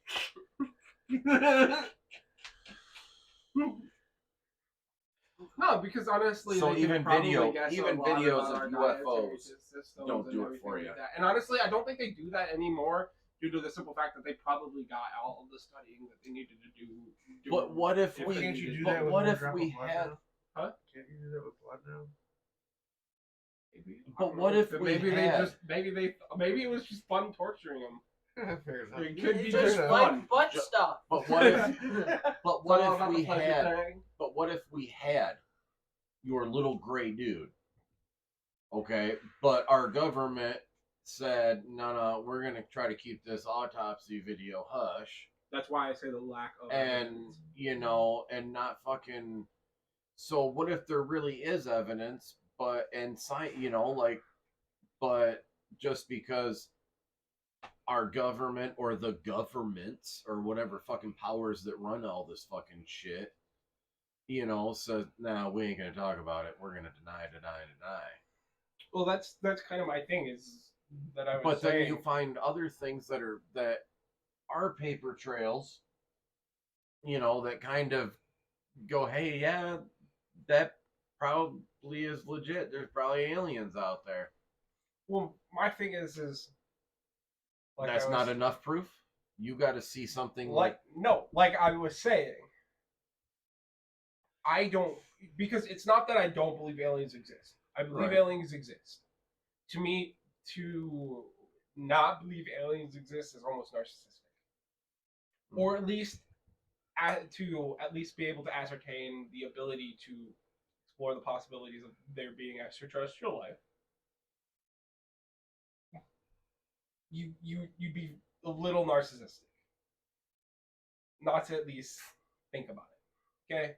No, because honestly, so they even videos of UFOs don't do it for you. Like and honestly, I don't think they do that anymore due to the simple fact that they probably got all of the studying that they needed to do. But what if we? Can't you do that with what one if drop we of blood had? now? Huh? Can't you do that with blood now? Maybe. But what if we had? Maybe it was just fun torturing them. Fair enough. It could be just fun. Butt stuff. But what if? But what if we had? But what if we had your little gray dude? Okay, but our government said no, we're gonna try to keep this autopsy video hush. That's why I say the lack of and evidence. And not fucking. So what if there really is evidence, but just because our government or the governments or whatever fucking powers that run all this fucking shit, says, no, we ain't gonna talk about it. We're gonna deny. Well, that's kind of my thing is that I was But saying. then you find other things that are paper trails, that kind of go, hey, yeah, that probably is legit. There's probably aliens out there. Well, my thing is like that's not enough proof. You got to see something like I was saying, I don't, because it's not that I don't believe aliens exist. I believe aliens exist. To me, to not believe aliens exist is almost narcissistic, or at least to at least be able to ascertain the ability to explore the possibilities of there being extraterrestrial life. You'd be a little narcissistic not to at least think about it. Okay.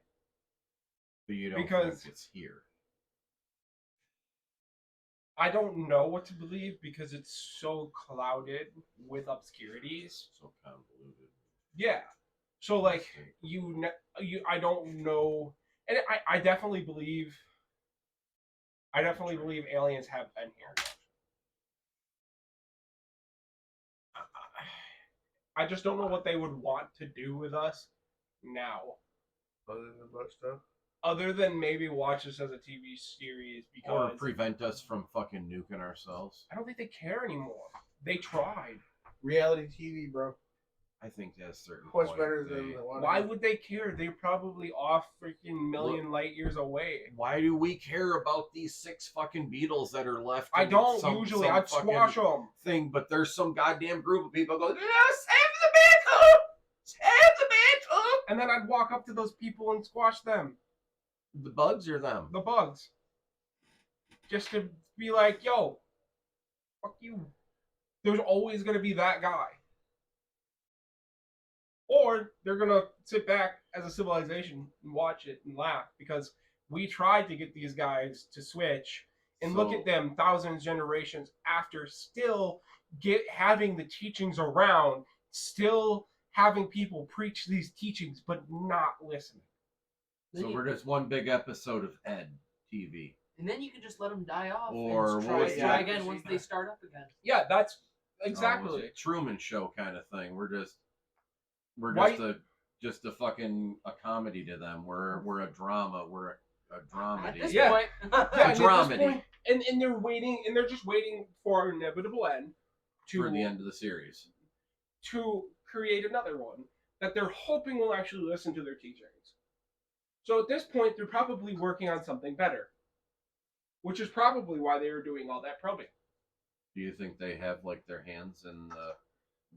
But you don't think it's here. I don't know what to believe because it's so clouded with obscurities. So convoluted. Yeah. So like I don't know, and I definitely believe. I definitely believe aliens have been here. I just don't know what they would want to do with us now. Other than what stuff? Other than maybe watch us as a TV series because... Or prevent us from fucking nuking ourselves. I don't think they care anymore. They tried. Reality TV, bro. I think that's certain. What's better than the one? Why would they care? They're probably off freaking million light years away. Why do we care about these 6 fucking beetles that are left? I don't usually. I'd squash them. Thing, but there's some goddamn group of people going, save the beetle! Save the beetle! And then I'd walk up to those people and squash them. The bugs or them? The bugs. Just to be like, yo, fuck you. There's always going to be that guy. Or they're going to sit back as a civilization and watch it and laugh because we tried to get these guys to switch and look at them thousands of generations after still having the teachings around, still having people preach these teachings but not listening. So we're just one big episode of Ed TV. And then you can just let them die off or and try again once they start up again. Yeah, that's exactly a Truman Show kind of thing. We're just a fucking a comedy to them. We're a drama. We're a dramedy. At this point, a dramedy. And they're waiting, and they're just waiting for an inevitable end for the end of the series to create another one that they're hoping will actually listen to their teachings. So at this point, they're probably working on something better, which is probably why they were doing all that probing. Do you think they have like their hands in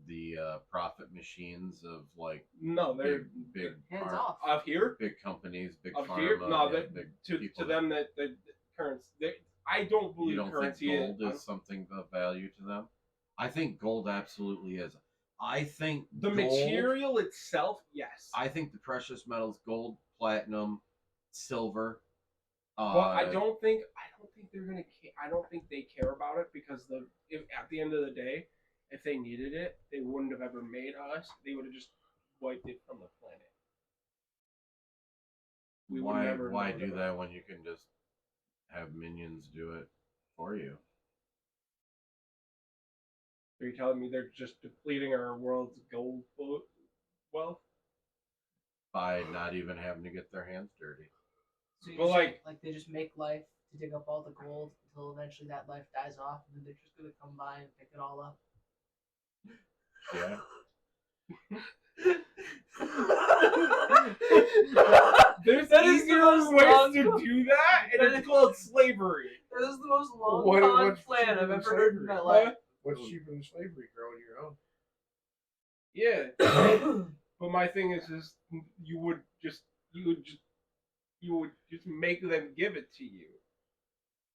the profit machines of like they're big hands off of here, big companies, big of pharma, here? No, big to them that the currency. I don't believe currency think gold is something of value to them. I think gold absolutely is. I think the material itself, yes. I think the precious metals, gold, platinum, silver. But I don't think they're gonna. I don't think they care about it because at the end of the day, if they needed it, they wouldn't have ever made us. They would have just wiped it from the planet. Why do that when you can just have minions do it for you? Are you telling me they're just depleting our world's gold wealth by not even having to get their hands dirty? So but like they just make life to dig up all the gold until eventually that life dies off, and then they're just gonna come by and pick it all up. Yeah. There's easier ways to do that, and it's called slavery. That is the most long-con plan I've ever heard in my life. What's cheaper than slavery? Growing your own. Yeah. But my thing is you would just make them give it to you.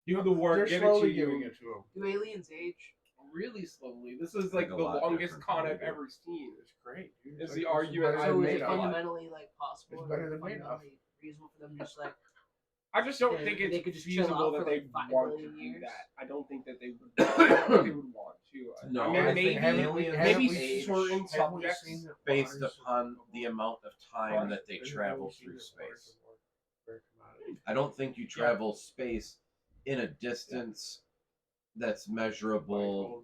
Do the work, give it to you. Do aliens age? Really slowly. This is like the longest con I've ever seen. It's great, dude. It's the argument So is it fundamentally like possible? It's better than reasonable for them to just like. I just don't think it's feasible that they want to do that. I don't think that they would. I don't think they would want to. No, I mean, maybe certain subjects based upon the amount of time that they travel through space. I don't think you travel space in a distance that's measurable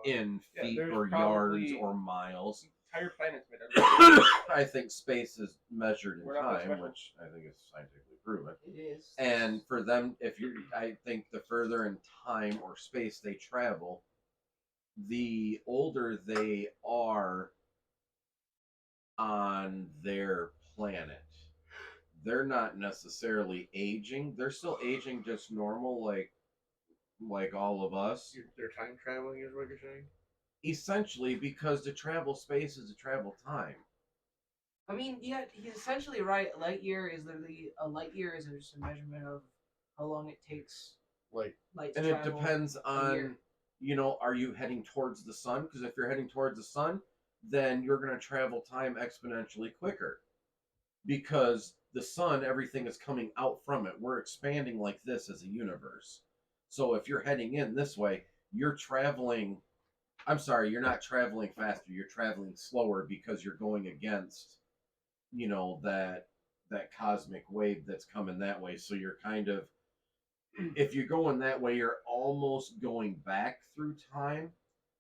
in feet or yards or miles. Entire planets made up. I think space is measured in time, which I think is scientifically proven. It is. And for them, I think the further in time or space they travel, the older they are on their planet. They're not necessarily aging. They're still aging just normal, like all of us. They're time traveling, is what you're saying? Essentially, because to travel space is to travel time. I mean, yeah, he's essentially right. A light year is just a measurement of how long it takes Like, light to And it travel. depends on, year. are you heading towards the sun? Because if you're heading towards the sun, then you're going to travel time exponentially quicker. Because the sun, everything is coming out from it. We're expanding like this as a universe. So if you're heading in this way, you're traveling. I'm sorry, you're not traveling faster. You're traveling slower because you're going against, that cosmic wave that's coming that way. So you're kind of, if you're going that way, you're almost going back through time.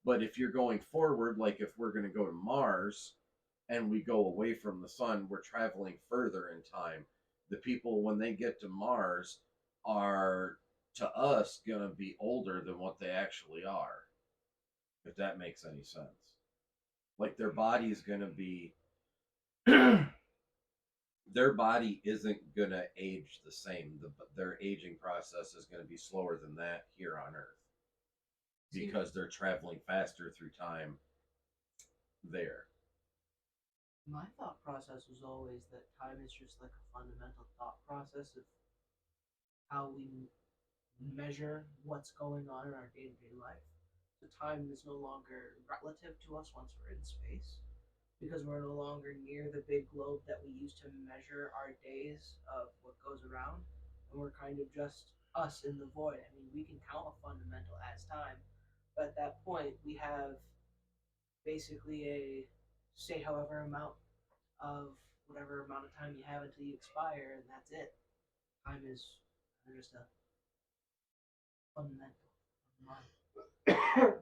But if you're going forward, like if we're going to go to Mars and we go away from the sun, we're traveling further in time. The people, when they get to Mars, are to us going to be older than what they actually are, if that makes any sense. Like their body's going to be, their body isn't going to age the same. Their aging process is going to be slower than that here on Earth because they're traveling faster through time there. My thought process was always that time is just like a fundamental thought process of how we measure what's going on in our day-to-day life. So time is no longer relative to us once we're in space because we're no longer near the big globe that we use to measure our days of what goes around, and we're kind of just us in the void. I mean, we can count a fundamental as time, but at that point we have basically a say however amount of whatever amount of time you have until you expire, and that's it. Time is just a fundamental of mind.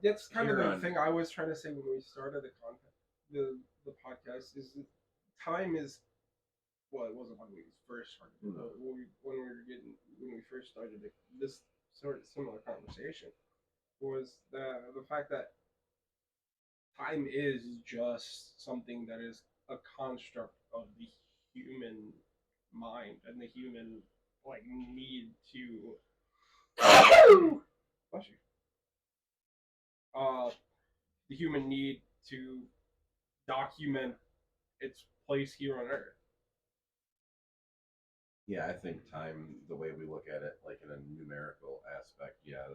That's kind of the thing I was trying to say when we started the podcast is that time is, well, it wasn't when we first started, but when we first started this sort of similar conversation was the fact that time is just something that is a construct of the human mind and the human need to bless you. The human need to document its place here on Earth. Yeah, I think time, the way we look at it, like in a numerical aspect, yeah,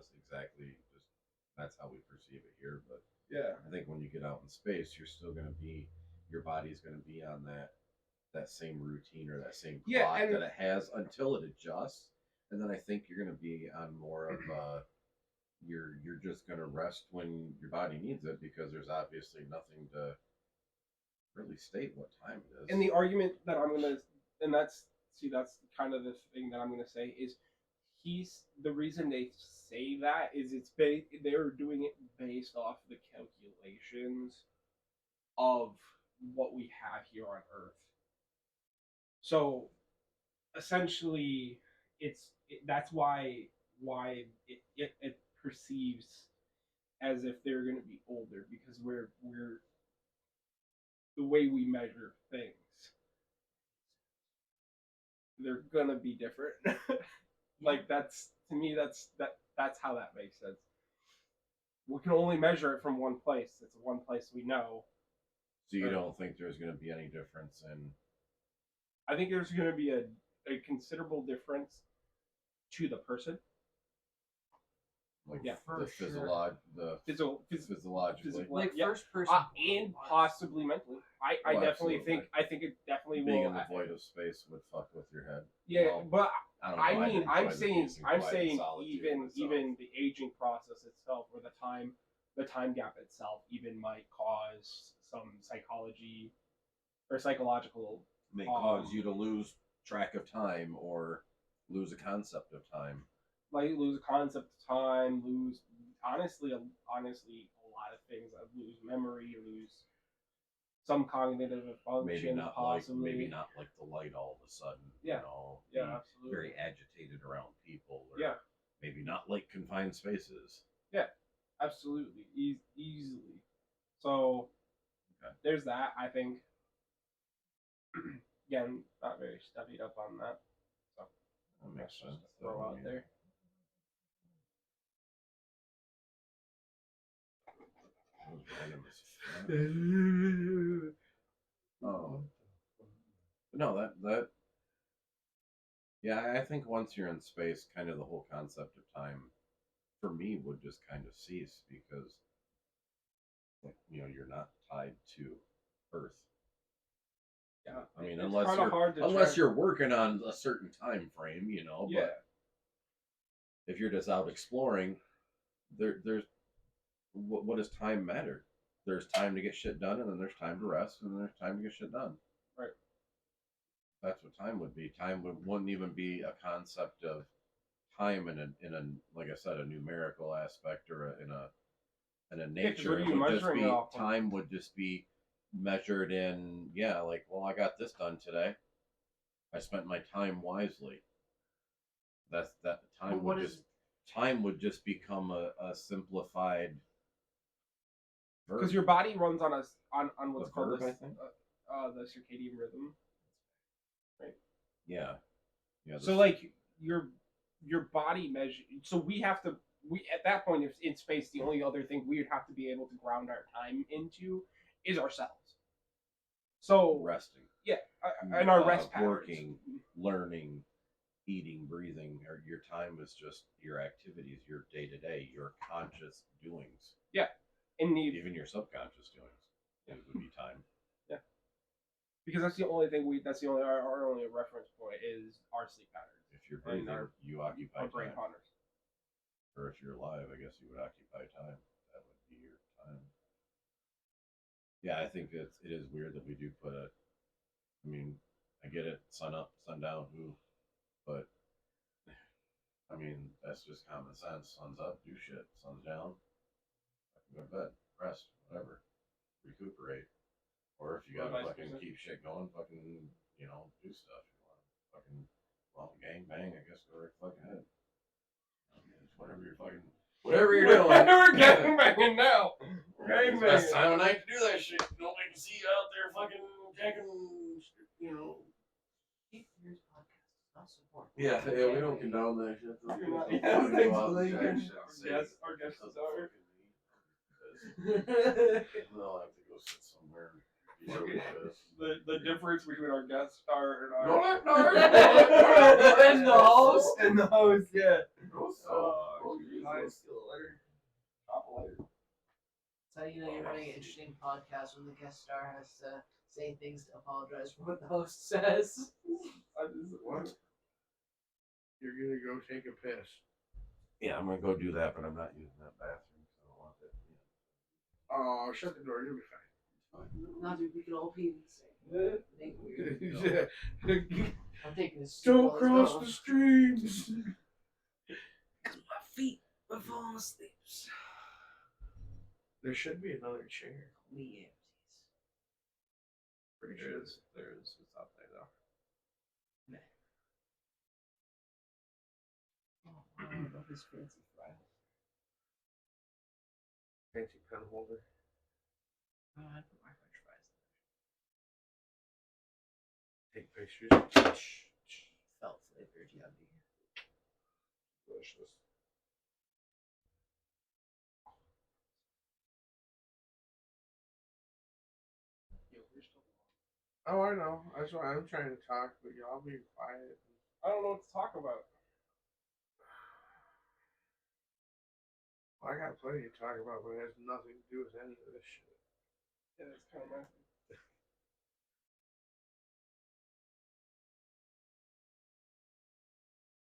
that's how we perceive it here. But yeah, I think when you get out in space, your body's going to be on that same routine or that same clock that it has until it adjusts, and then I think you're going to be on more of you're just going to rest when your body needs it because there's obviously nothing to really state what time it is. And the argument that I'm gonna, and that's kind of the thing that I'm gonna say is, the reason they say that is they're doing it based off the calculations of what we have here on Earth. So essentially, that's why it perceives as if they're going to be older because we're the way we measure things, they're gonna be different. Like that's, to me, that's how that makes sense. We can only measure it from one place. It's one place we know. So you don't think there's going to be any difference in? I think there's going to be a considerable difference to the person. Like yeah, the physiologically, like yeah. First person, and possibly mentally. I definitely think it definitely being will. In the void of space would fuck with your head. Yeah, but I mean, I'm saying even the aging process itself, or the time gap itself, even might cause some psychology or psychological. May cause you to lose track of time or lose a concept of time. Like lose a concept of time, lose honestly a lot of things. Lose memory, lose some cognitive function, possibly. Maybe not like the light all of a sudden. Yeah. Yeah, absolutely. Very agitated around people. Or yeah. Maybe not like confined spaces. Yeah, absolutely, easily. So there's that. I think Again, not very studied up on that. So That makes sense. Throw out there. No, that yeah, I think once you're in space, kind of the whole concept of time for me would just kind of cease because you're not tied to Earth. Yeah, I mean, it's unless you're working on a certain time frame, Yeah. But if you're just out exploring, there's what does time matter? There's time to get shit done, and then there's time to rest, and then there's time to get shit done. Right. That's what time would be. Wouldn't even be a concept of time in a like I said, a numerical aspect or in a nature. What are you measuring it off of? Time would just be measured in like, well, I got this done today. I spent my time wisely. That time time would just become a simplified verb. Because your body runs on what's called verb, this, I think? The circadian rhythm. Right. Yeah. So like your body measure. So we at that point in space, the only other thing we would have to be able to ground our time into is ourselves. So resting. Yeah, and our rest patterns. Working, learning, eating, breathing, or your time is just your activities, your day to day, your conscious doings. Yeah, even your subconscious doings. It would be time. Yeah, because that's the only thing our only reference point is our sleep patterns. If you're breathing, you occupy our brain time. patterns. Or if you're alive, I guess you would occupy time. That would be your time. Yeah, I think it is weird that we do put I mean, I get it, sun up, sun down, but I mean, that's just common sense. Sun's up, do shit. Sun's down, go to bed, rest, whatever, recuperate. Or if you gotta fucking keep shit going, fucking, do stuff. You want fucking, gang bang, I guess go right fucking ahead. Whatever you're doing. We're gang banging now. Gang banging. Best time of night to do that shit. Nobody can see you out there fucking jacking, Yeah, we don't condone that shit. Our guests are. They'll have to go sit somewhere. The difference between our guest star and our and the host, yeah. Nice. So you're running an interesting podcast when the guest star has to say things to apologize for what the host says. What? You're gonna go take a piss. Yeah, I'm gonna go do that, but I'm not using that bathroom, so I don't want that. Oh, shut the door. You'll be fine. Not we can all pee in the same. I'm taking this. Don't cross the streams. Because my feet are falling asleep. There should be another chair. Me empties. Pretty sure there is. It's out there though. Oh, I love his fancy file. Fancy pen holder. Oh, I put my French fries in Take pictures. there. Felt flavored, yummy. Delicious. Oh, I know. That's why I'm trying to talk, but y'all be quiet. I don't know what to talk about. Well, I got plenty to talk about, but it has nothing to do with any of this shit. Yeah, it's kind of messy.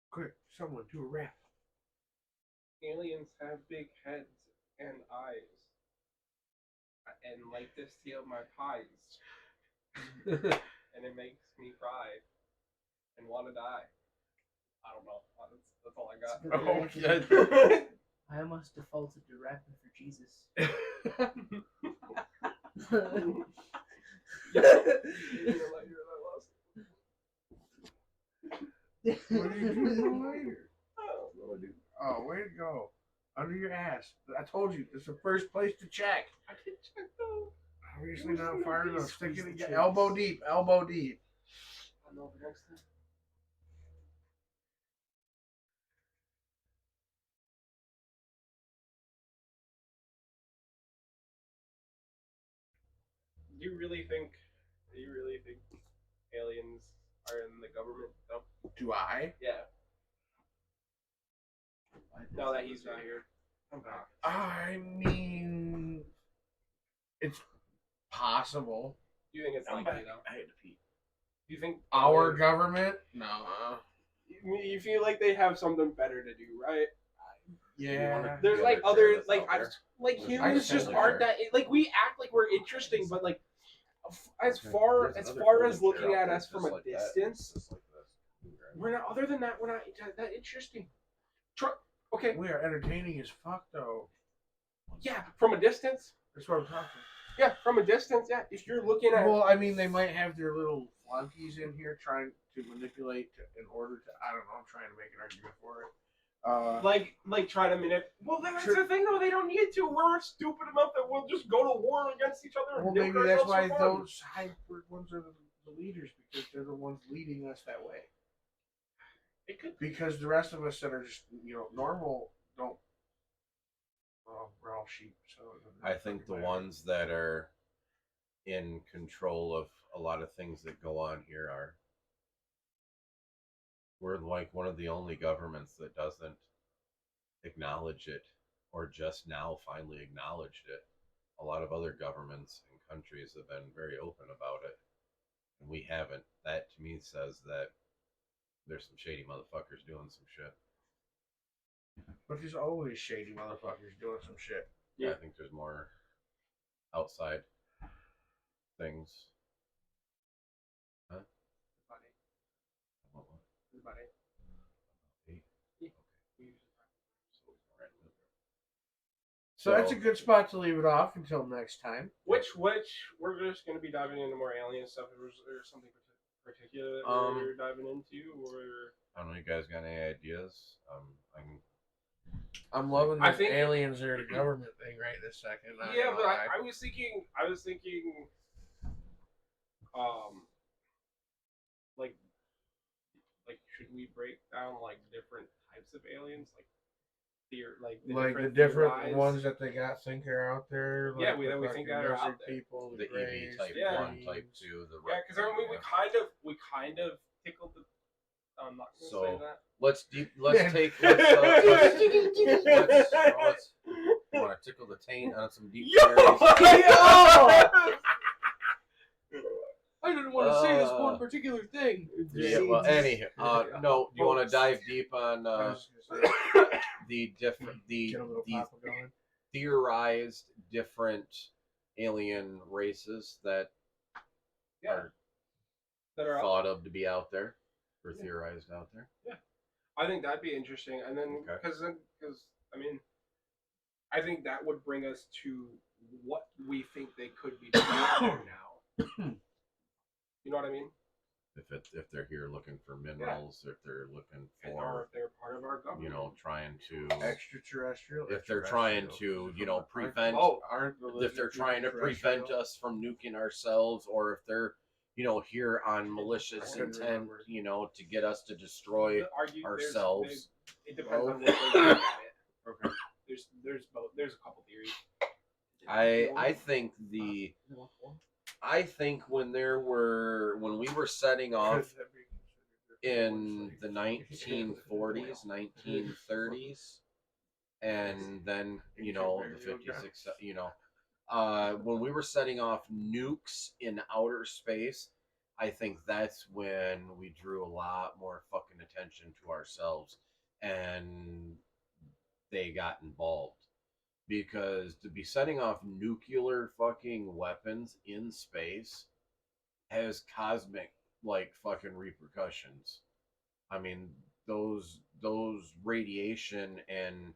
Quick, someone do a rap. Aliens have big heads and eyes, and like to steal my pies, and it makes me cry and want to die. I don't know. That's all I got. Oh, yeah. I almost defaulted to rapping for Jesus. What are you doing later? Oh, way to go. Under your ass. I told you, it's the first place to check. I didn't check though. I Obviously not far enough. Stick it again. Elbow deep. Elbow deep. I'll know the next time. Do you really think aliens are in the government though? Do I? Yeah. Now that he's not here. I mean, it's possible. Do you think it's likely though? I had to pee. Do you think Our government? No. You feel like they have something better to do, right? Yeah. There's The like other other like humans just totally aren't that like we act like we're interesting, but like as far as looking at us from a distance, we're not. Other than that, we're not that interesting. Okay. We are entertaining as fuck, though. Yeah, from a distance. That's what I'm talking. Yeah, from a distance. Yeah, if you're looking at. Well, I mean, they might have their little flunkies in here trying to manipulate in order to. I don't know. I'm trying to make an argument for it. Like try to manipulate. Well, that's the thing, though. They don't need to. We're stupid enough that we'll just go to war against each other. Well, maybe that's why those hybrid ones are the leaders, because they're the ones leading us that way. It could, because the rest of us that are just normal don't. We're all sheep, so. I think the ones that are in control of a lot of things that go on here are. We're like one of the only governments that doesn't acknowledge it, or just now finally acknowledged it. A lot of other governments and countries have been very open about it, and we haven't. That to me says that there's some shady motherfuckers doing some shit. But there's always shady motherfuckers doing some shit. Yeah, I think there's more outside things. Huh? What? About it. 8? Okay. So that's a good spot to leave it off until next time. Which we're just going to be diving into more alien stuff. Or something particular that we're diving into, or I don't know. You guys got any ideas? I'm loving this aliens are the government thing right this second. Yeah, but I was thinking, like should we break down like different types of aliens, like the different ones that they think are out there? Like that we think are out there. People, the EV type 1, type 2, the because we kind of tickled the. I'm not gonna say that. Let's want to tickle the taint on some deep theories. I didn't want to say this one particular thing. Yeah, well, anyhow, no. Do you want to dive deep on the theorized different alien races that are thought of to be out there, or theorized out there? Yeah, I think that'd be interesting, and then because I mean, I think that would bring us to what we think they could be doing now. You know what I mean? If they're here looking for minerals, if they're looking for, or if they're part of our government, trying to extraterrestrial. If they're trying to, prevent, if they're trying to prevent us from nuking ourselves, or if they're, here on malicious intent, to get us to destroy ourselves. It depends on what they look at it. Okay. There's both. There's a couple theories. I think when we were setting off in the 1940s, 1930s, and then the 56, when we were setting off nukes in outer space, I think that's when we drew a lot more fucking attention to ourselves, and they got involved. Because to be setting off nuclear fucking weapons in space has cosmic fucking repercussions. I mean, those radiation and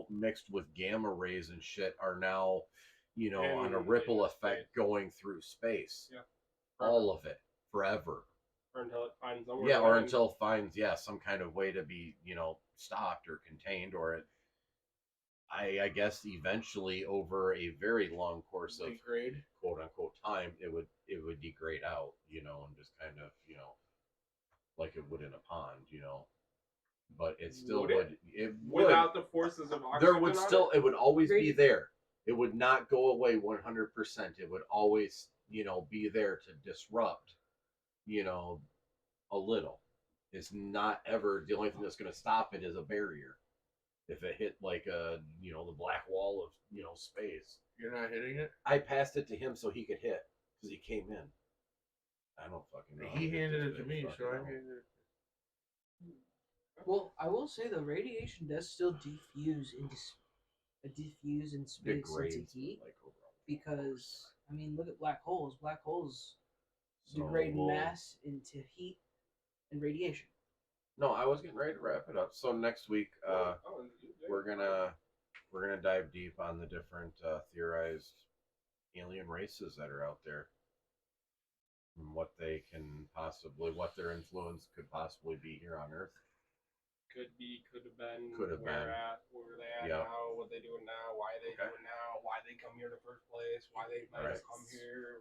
mixed with gamma rays and shit are now on a ripple effect going through space. Yeah. All of it forever. Or until it finds somewhere. Yeah, or until it finds some kind of way to be stopped or contained, or it. I guess eventually over a very long course of degrade, quote unquote time, it would degrade out, and just kind of, like it would in a pond, but it still would. It would. Without the forces of oxygen. There would still. It would always be there. It would not go away 100%. It would always, be there to disrupt, a little. It's not ever the only thing that's going to stop it is a barrier. If it hit like the black wall of space. You're not hitting it. I passed it to him so he could hit because he came in. I don't fucking know. He handed it to me, so I handed it. Well, I will say the radiation does still diffuse in space into heat, because I mean, look at black holes. Black holes degrade mass into heat and radiation. No, I was getting ready to wrap it up. So next week, we're gonna dive deep on the different theorized alien races that are out there, and what they can possibly, what their influence could possibly be here on Earth. Could be, could have been. Where they at now? What they doing now? Why they doing now? Why they come here in the first place? Why they might have come here?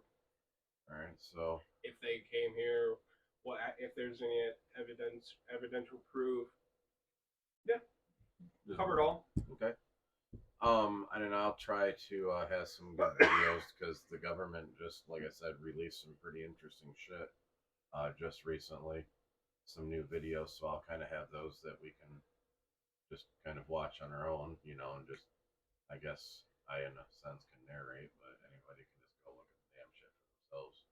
All right. So if they came here, what if there's any evidential proof? Yeah, covered all. Okay. And then I'll try to have some good videos because the government just, like I said, released some pretty interesting shit just recently. Some new videos, so I'll kind of have those that we can just kind of watch on our own, and just, I guess I, in a sense, can narrate, but anybody can just go look at the damn shit for themselves.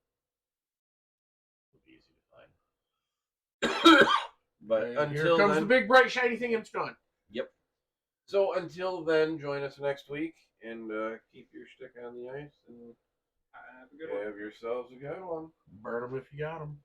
It'll be easy to find. But until here comes then, the big bright shiny thing, and it's gone. Yep. So until then, join us next week and keep your stick on the ice and have a good one. Have yourselves a good one. Burn them if you got them.